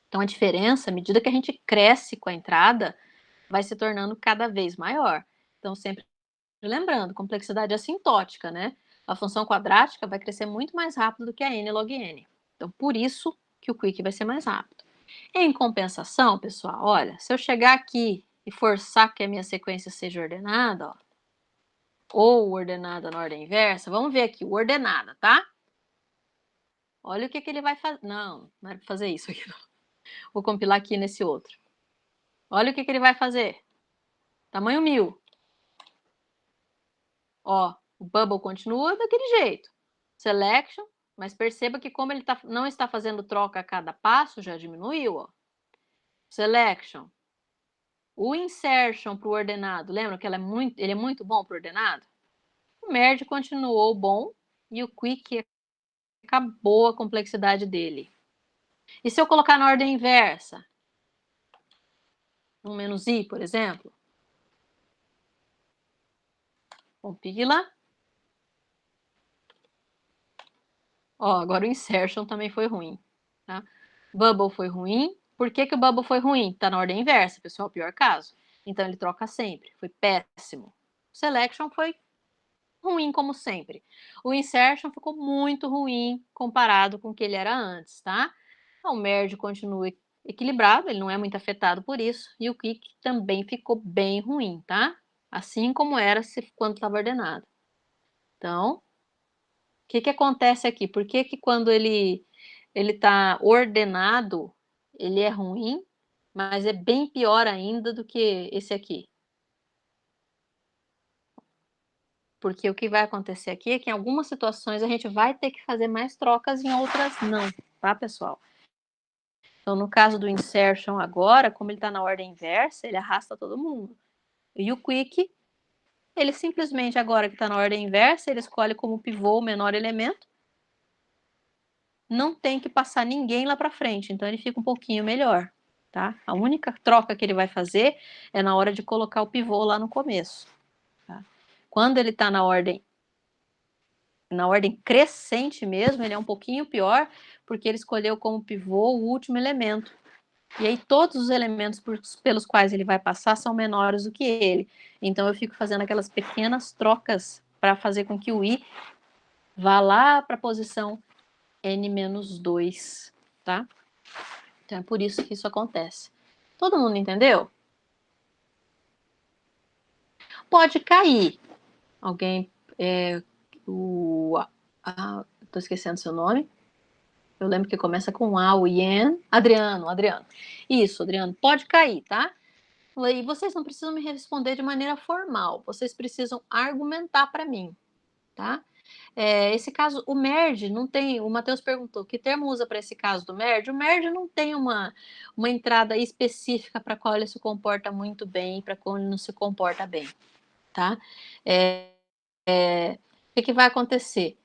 Então, a diferença, à medida que a gente cresce com a entrada, vai se tornando cada vez maior. Então, sempre lembrando, complexidade assintótica, né? A função quadrática vai crescer muito mais rápido do que a n log n. Então, por isso que o quick vai ser mais rápido. Em compensação, pessoal, olha, se eu chegar aqui e forçar que a minha sequência seja ordenada, ó, ou ordenada na ordem inversa, vamos ver aqui, o ordenada, tá? Olha o que ele vai fazer. Não era para fazer isso aqui. Não. Vou compilar aqui nesse outro. Olha o que ele vai fazer. Tamanho 1000. Ó, o bubble continua daquele jeito. Selection, mas perceba que como ele não está fazendo troca a cada passo, já diminuiu, ó. Selection. O insertion para o ordenado, lembra que ele é muito bom para o ordenado? O merge continuou bom e o quick acabou a complexidade dele. E se eu colocar na ordem inversa? Um menos i, por exemplo. Compila. Ó, agora o insertion também foi ruim. Tá? Bubble foi ruim. Por que o bubble foi ruim? Está na ordem inversa, pessoal, pior caso. Então ele troca sempre. Foi péssimo. O selection foi ruim como sempre. O insertion ficou muito ruim comparado com o que ele era antes, tá? O merge continua equilibrado, ele não é muito afetado por isso, e o quick também ficou bem ruim, tá? Assim como era quando estava ordenado. Então, o que acontece aqui? Por que quando ele está ordenado, ele é ruim, mas é bem pior ainda do que esse aqui? Porque o que vai acontecer aqui é que em algumas situações a gente vai ter que fazer mais trocas, em outras não, tá, pessoal? Então, no caso do insertion agora, como ele está na ordem inversa, ele arrasta todo mundo. E o quick, ele simplesmente, agora que está na ordem inversa, ele escolhe como pivô o menor elemento. Não tem que passar ninguém lá para frente, então ele fica um pouquinho melhor, tá? A única troca que ele vai fazer é na hora de colocar o pivô lá no começo. Tá? Quando ele está na ordem crescente mesmo, ele é um pouquinho pior, porque ele escolheu como pivô o último elemento. E aí todos os elementos pelos quais ele vai passar são menores do que ele. Então eu fico fazendo aquelas pequenas trocas para fazer com que o i vá lá para a posição n-2, tá? Então é por isso que isso acontece. Todo mundo entendeu? Pode cair. Alguém, tô esquecendo seu nome. Eu lembro que começa com A, o Ian. Adriano. Isso, Adriano, pode cair, tá? E vocês não precisam me responder de maneira formal, vocês precisam argumentar para mim, tá? Esse caso, o merge não tem. O Matheus perguntou que termo usa para esse caso do merge. O merge não tem uma entrada específica para qual ele se comporta muito bem e para qual ele não se comporta bem, tá? O que vai acontecer?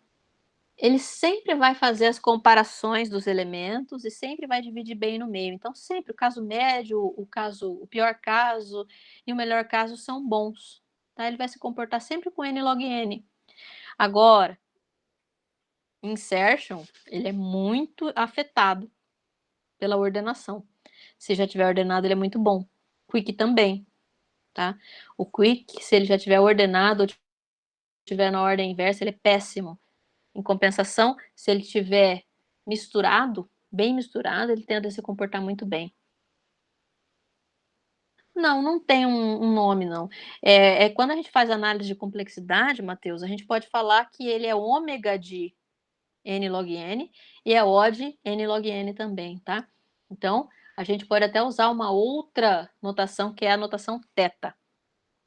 Ele sempre vai fazer as comparações dos elementos e sempre vai dividir bem no meio. Então, sempre o caso médio, o pior caso e o melhor caso são bons. Tá? Ele vai se comportar sempre com n log n. Agora, insertion, ele é muito afetado pela ordenação. Se já tiver ordenado, ele é muito bom. Quick também, tá? O quick, se ele já tiver ordenado ou tiver na ordem inversa, ele é péssimo. Em compensação, se ele tiver misturado, bem misturado, ele tende a se comportar muito bem. Não tem um nome, não. Quando a gente faz análise de complexidade, Matheus, a gente pode falar que ele é ômega de n log n e é O de n log n também, tá? Então, a gente pode até usar uma outra notação, que é a notação θ.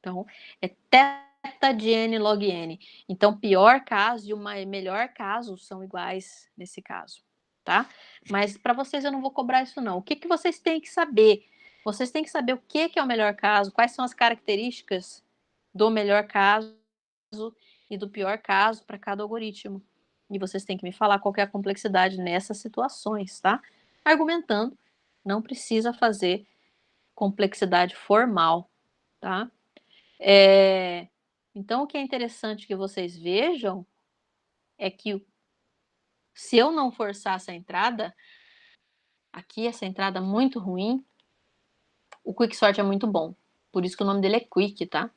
Então, é θ de n log n. Então, pior caso e o melhor caso são iguais nesse caso, tá? Mas para vocês eu não vou cobrar isso, não. O que vocês têm que saber? Vocês têm que saber o que é o melhor caso, quais são as características do melhor caso e do pior caso para cada algoritmo. E vocês têm que me falar qual é a complexidade nessas situações, tá? Argumentando, não precisa fazer complexidade formal, tá? Então, o que é interessante que vocês vejam é que se eu não forçar essa entrada, aqui essa entrada muito ruim, o Quicksort é muito bom. Por isso que o nome dele é Quick, tá?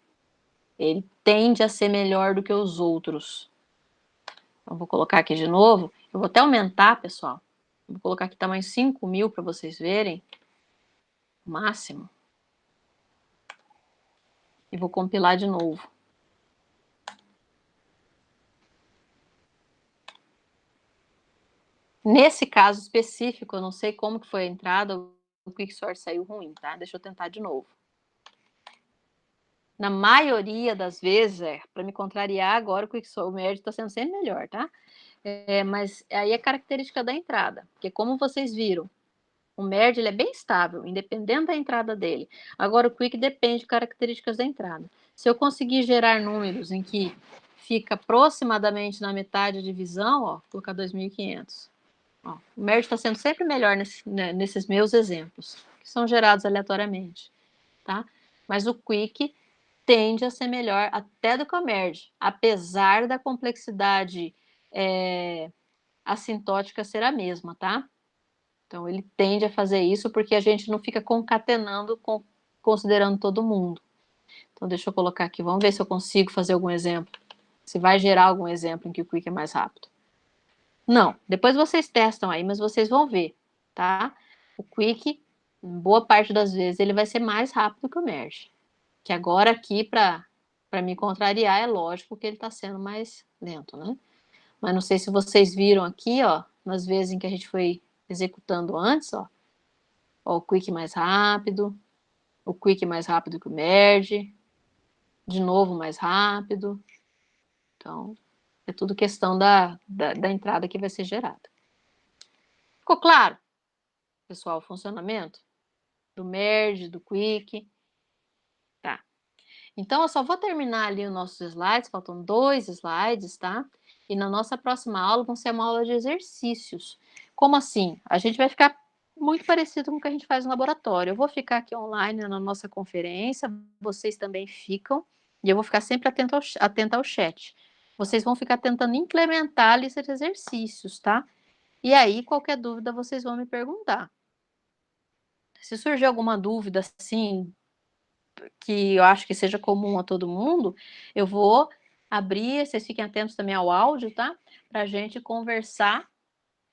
Ele tende a ser melhor do que os outros. Então, vou colocar aqui de novo. Eu vou até aumentar, pessoal. Vou colocar aqui tamanho 5.000 para vocês verem. O máximo. E vou compilar de novo. Nesse caso específico, eu não sei como que foi a entrada, o Quicksort saiu ruim, tá? Deixa eu tentar de novo. Na maioria das vezes, para me contrariar, agora o merge está sendo sempre melhor, tá? Mas aí é característica da entrada, porque como vocês viram, o merge ele é bem estável, independente da entrada dele. Agora o quick depende de características da entrada. Se eu conseguir gerar números em que fica aproximadamente na metade da divisão, ó, vou colocar 2.500. Ó, o merge está sendo sempre melhor nesses meus exemplos, que são gerados aleatoriamente, tá? Mas o quick tende a ser melhor até do que o merge, apesar da complexidade assintótica ser a mesma, tá? Então, ele tende a fazer isso porque a gente não fica concatenando, considerando todo mundo. Então, deixa eu colocar aqui, vamos ver se eu consigo fazer algum exemplo. Se vai gerar algum exemplo em que o quick é mais rápido. Não, depois vocês testam aí, mas vocês vão ver, tá? O quick, em boa parte das vezes, ele vai ser mais rápido que o merge. Que agora aqui, para me contrariar, é lógico que ele está sendo mais lento, né? Mas não sei se vocês viram aqui, ó, nas vezes em que a gente foi executando antes, ó, o quick mais rápido, o quick mais rápido que o merge, de novo mais rápido. Então, é tudo questão da entrada que vai ser gerada. Ficou claro, pessoal, o funcionamento do merge, do quick? Tá. Então, eu só vou terminar ali os nossos slides, faltam 2 slides, tá? E na nossa próxima aula vão ser uma aula de exercícios. Como assim? A gente vai ficar muito parecido com o que a gente faz no laboratório. Eu vou ficar aqui online na nossa conferência, vocês também ficam, e eu vou ficar sempre atenta ao chat. Vocês vão ficar tentando implementar a lista de exercícios, tá? E aí, qualquer dúvida, vocês vão me perguntar. Se surgir alguma dúvida, assim, que eu acho que seja comum a todo mundo, eu vou abrir, vocês fiquem atentos também ao áudio, tá? Para a gente conversar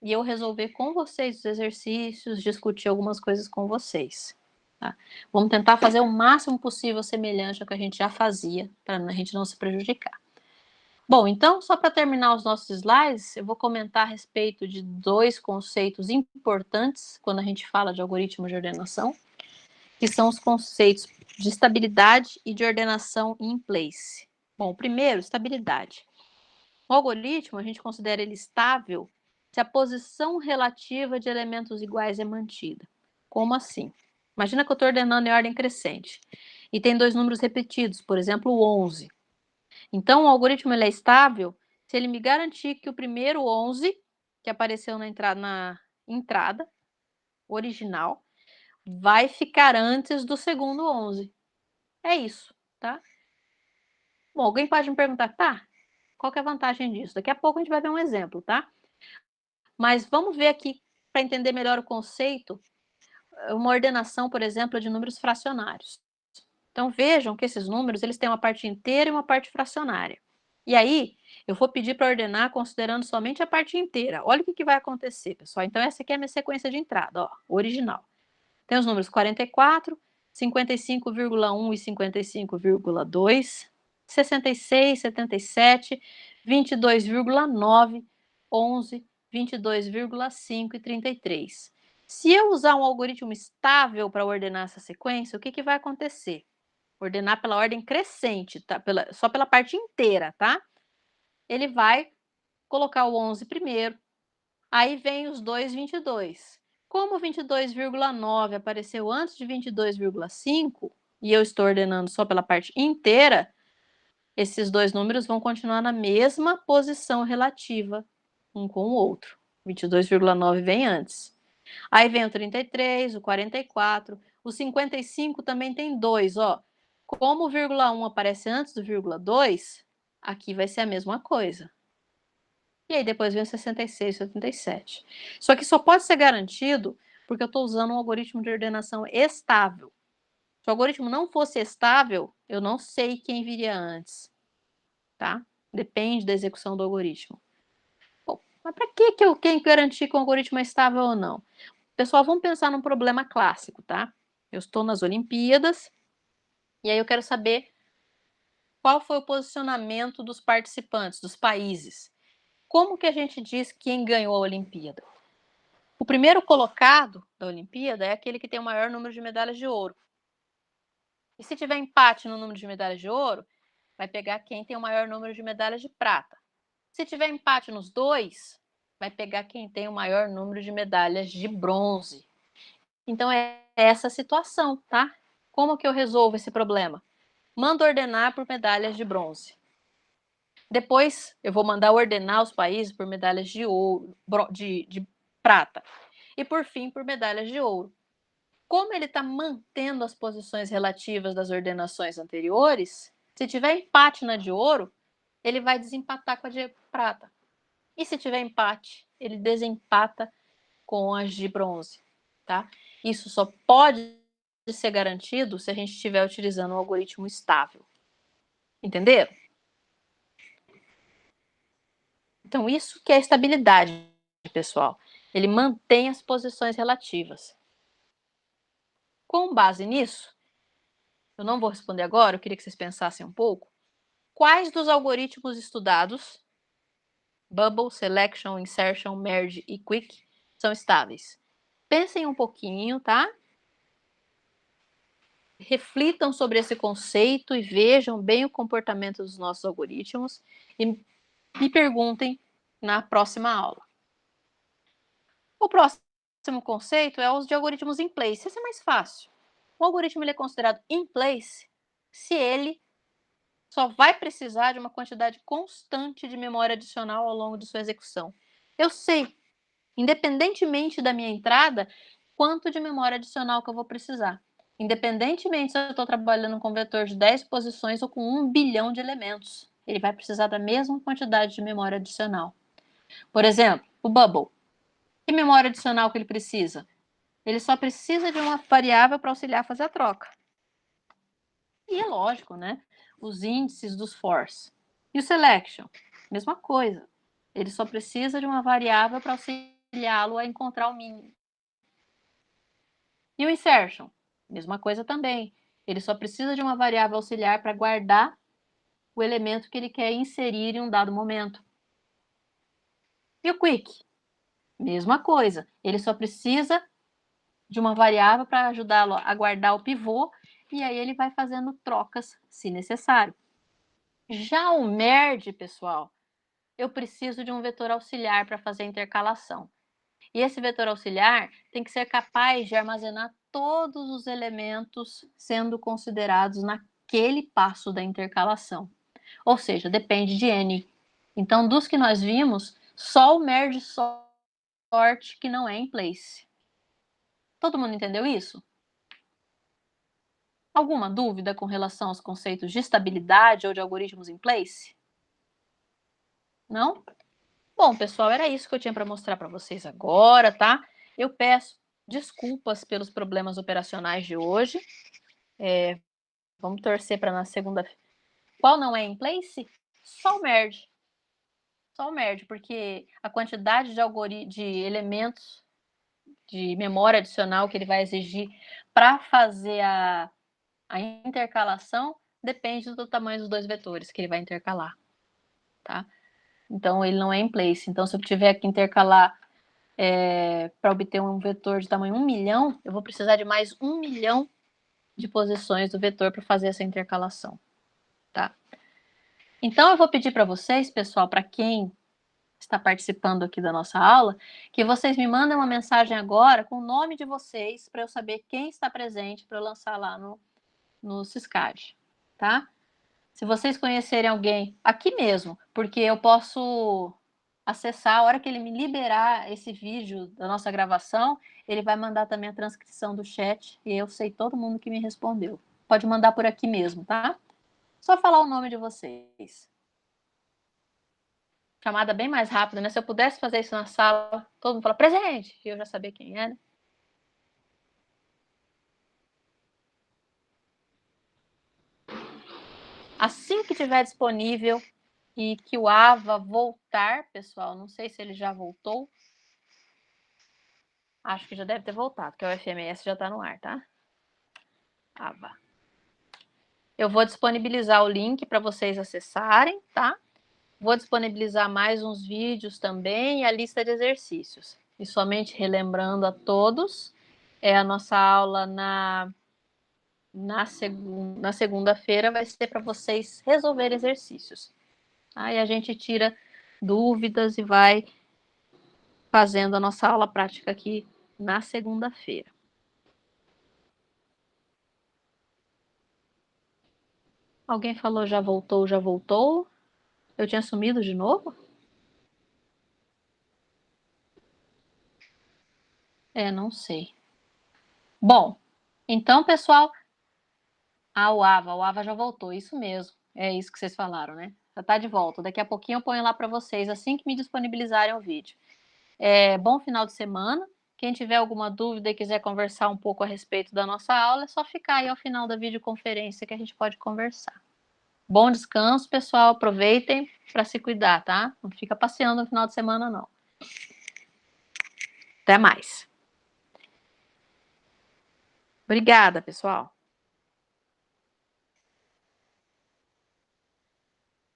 e eu resolver com vocês os exercícios, discutir algumas coisas com vocês. Tá? Vamos tentar fazer o máximo possível semelhante ao que a gente já fazia, para a gente não se prejudicar. Bom, então, só para terminar os nossos slides, eu vou comentar a respeito de 2 conceitos importantes quando a gente fala de algoritmo de ordenação, que são os conceitos de estabilidade e de ordenação in place. Bom, primeiro, estabilidade. O algoritmo, a gente considera ele estável se a posição relativa de elementos iguais é mantida. Como assim? Imagina que eu estou ordenando em ordem crescente e tem 2 números repetidos, por exemplo, o 11. Então, o algoritmo ele é estável se ele me garantir que o primeiro 11, que apareceu na entrada original, vai ficar antes do segundo 11. É isso, tá? Bom, alguém pode me perguntar, tá? Qual que é a vantagem disso? Daqui a pouco a gente vai ver um exemplo, tá? Mas vamos ver aqui, para entender melhor o conceito, uma ordenação, por exemplo, de números fracionários. Então, vejam que esses números eles têm uma parte inteira e uma parte fracionária. E aí, eu vou pedir para ordenar considerando somente a parte inteira. Olha o que vai acontecer, pessoal. Então, essa aqui é a minha sequência de entrada, ó, original. Tem os números 44, 55,1 e 55,2, 66, 77, 22,9, 11, 22,5 e 33. Se eu usar um algoritmo estável para ordenar essa sequência, o que vai acontecer? Ordenar pela ordem crescente, tá? Só pela parte inteira, tá? Ele vai colocar o 11 primeiro, aí vem os dois 22. Como 22,9 apareceu antes de 22,5 e eu estou ordenando só pela parte inteira, esses dois números vão continuar na mesma posição relativa um com o outro. 22,9 vem antes. Aí vem o 33, o 44, o 55 também tem 2, ó. Como o vírgula 1 aparece antes do vírgula 2, aqui vai ser a mesma coisa. E aí depois vem o 66 e 77. Só que só pode ser garantido porque eu estou usando um algoritmo de ordenação estável. Se o algoritmo não fosse estável, eu não sei quem viria antes. Tá? Depende da execução do algoritmo. Bom, mas para que eu tenho que garantir que o algoritmo é estável ou não? Pessoal, vamos pensar num problema clássico, tá? Eu estou nas Olimpíadas e aí eu quero saber qual foi o posicionamento dos participantes, dos países. Como que a gente diz quem ganhou a Olimpíada? O primeiro colocado da Olimpíada é aquele que tem o maior número de medalhas de ouro. E se tiver empate no número de medalhas de ouro, vai pegar quem tem o maior número de medalhas de prata. Se tiver empate nos dois, vai pegar quem tem o maior número de medalhas de bronze. Então é essa a situação, tá? Como que eu resolvo esse problema? Mando ordenar por medalhas de bronze. Depois eu vou mandar ordenar os países por medalhas de ouro, de prata. E por fim, por medalhas de ouro. Como ele está mantendo as posições relativas das ordenações anteriores, se tiver empate na de ouro, ele vai desempatar com a de prata. E se tiver empate, ele desempata com as de bronze, tá? Isso só pode ser garantido se a gente estiver utilizando um algoritmo estável. Entenderam? Então, isso que é estabilidade, pessoal. Ele mantém as posições relativas. Com base nisso, eu não vou responder agora, eu queria que vocês pensassem um pouco. Quais dos algoritmos estudados, Bubble, Selection, Insertion, Merge e Quick, são estáveis? Pensem um pouquinho, tá? Reflitam sobre esse conceito e vejam bem o comportamento dos nossos algoritmos e me perguntem na próxima aula. O próximo conceito é o uso de algoritmos in place. Esse é mais fácil. O algoritmo ele é considerado in place se ele só vai precisar de uma quantidade constante de memória adicional ao longo de sua execução. Eu sei, independentemente da minha entrada, quanto de memória adicional que eu vou precisar. Independentemente se eu estou trabalhando com um vetor de 10 posições ou com 1 bilhão de elementos, ele vai precisar da mesma quantidade de memória adicional. Por exemplo, o Bubble. Que memória adicional que ele precisa? Ele só precisa de uma variável para auxiliar a fazer a troca. E é lógico, né? Os índices dos fors. E o selection? Mesma coisa. Ele só precisa de uma variável para auxiliá-lo a encontrar o mínimo. E o insertion? Mesma coisa também. Ele só precisa de uma variável auxiliar para guardar o elemento que ele quer inserir em um dado momento. E o quick? Mesma coisa. Ele só precisa de uma variável para ajudá-lo a guardar o pivô e aí ele vai fazendo trocas se necessário. Já o merge, pessoal, eu preciso de um vetor auxiliar para fazer a intercalação. E esse vetor auxiliar tem que ser capaz de armazenar todos os elementos sendo considerados naquele passo da intercalação. Ou seja, depende de N. Então, dos que nós vimos, só o merge sort que não é in place. Todo mundo entendeu isso? Alguma dúvida com relação aos conceitos de estabilidade ou de algoritmos in place? Não? Bom, pessoal, era isso que eu tinha para mostrar para vocês agora, tá? Eu peço desculpas pelos problemas operacionais de hoje. Vamos torcer para na segunda. Qual não é em place? Só o merge. Só o merge, porque a quantidade de elementos de memória adicional que ele vai exigir para fazer a intercalação depende do tamanho dos dois vetores que ele vai intercalar, tá? Então, ele não é em place. Então, se eu tiver que intercalar para obter um vetor de tamanho 1 milhão, eu vou precisar de mais 1 milhão de posições do vetor para fazer essa intercalação, tá? Então, eu vou pedir para vocês, pessoal, para quem está participando aqui da nossa aula, que vocês me mandem uma mensagem agora com o nome de vocês, para eu saber quem está presente, para eu lançar lá no Syscad, tá? Se vocês conhecerem alguém aqui mesmo, porque eu posso acessar, a hora que ele me liberar esse vídeo da nossa gravação, ele vai mandar também a transcrição do chat e eu sei todo mundo que me respondeu. Pode mandar por aqui mesmo, tá? Só falar o nome de vocês. Chamada bem mais rápida, né? Se eu pudesse fazer isso na sala, todo mundo fala presente, e eu já sabia quem era. Assim que tiver disponível e que o Ava voltar, pessoal, não sei se ele já voltou. Acho que já deve ter voltado, porque o FMS já está no ar, tá? Ava. Eu vou disponibilizar o link para vocês acessarem, tá? Vou disponibilizar mais uns vídeos também e a lista de exercícios. E somente relembrando a todos, a nossa aula na segunda-feira vai ser para vocês resolver exercícios. Aí a gente tira dúvidas e vai fazendo a nossa aula prática aqui na segunda-feira. Alguém falou já voltou, já voltou? Eu tinha sumido de novo? Não sei. Bom, então, pessoal, o Ava já voltou, isso mesmo. É isso que vocês falaram, né? Já está de volta. Daqui a pouquinho eu ponho lá para vocês, assim que me disponibilizarem o vídeo. Bom final de semana. Quem tiver alguma dúvida e quiser conversar um pouco a respeito da nossa aula, é só ficar aí ao final da videoconferência que a gente pode conversar. Bom descanso, pessoal. Aproveitem para se cuidar, tá? Não fica passeando no final de semana, não. Até mais. Obrigada, pessoal.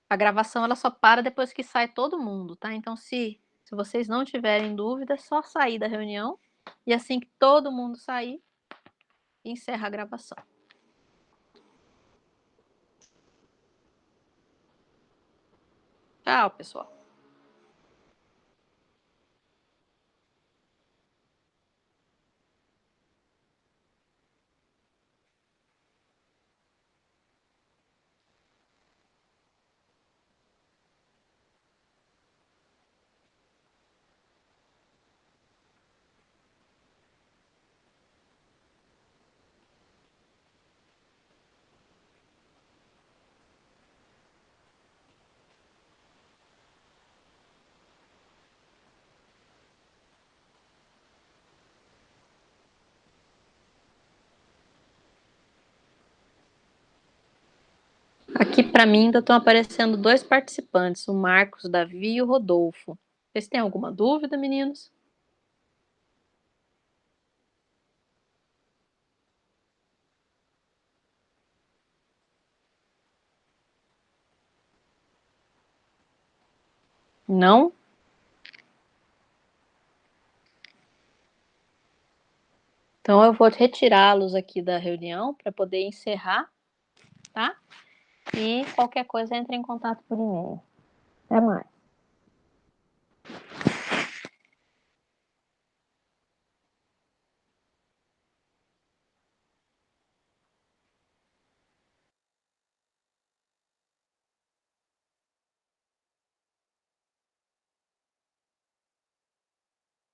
A gravação ela só para depois que sai todo mundo, tá? Então, se vocês não tiverem dúvida, é só sair da reunião e assim que todo mundo sair, encerra a gravação. Tchau, pessoal. Aqui para mim ainda estão aparecendo 2 participantes, o Marcos, o Davi e o Rodolfo. Vocês têm alguma dúvida, meninos? Não? Então eu vou retirá-los aqui da reunião para poder encerrar, tá? E qualquer coisa entre em contato por e-mail. Até mais.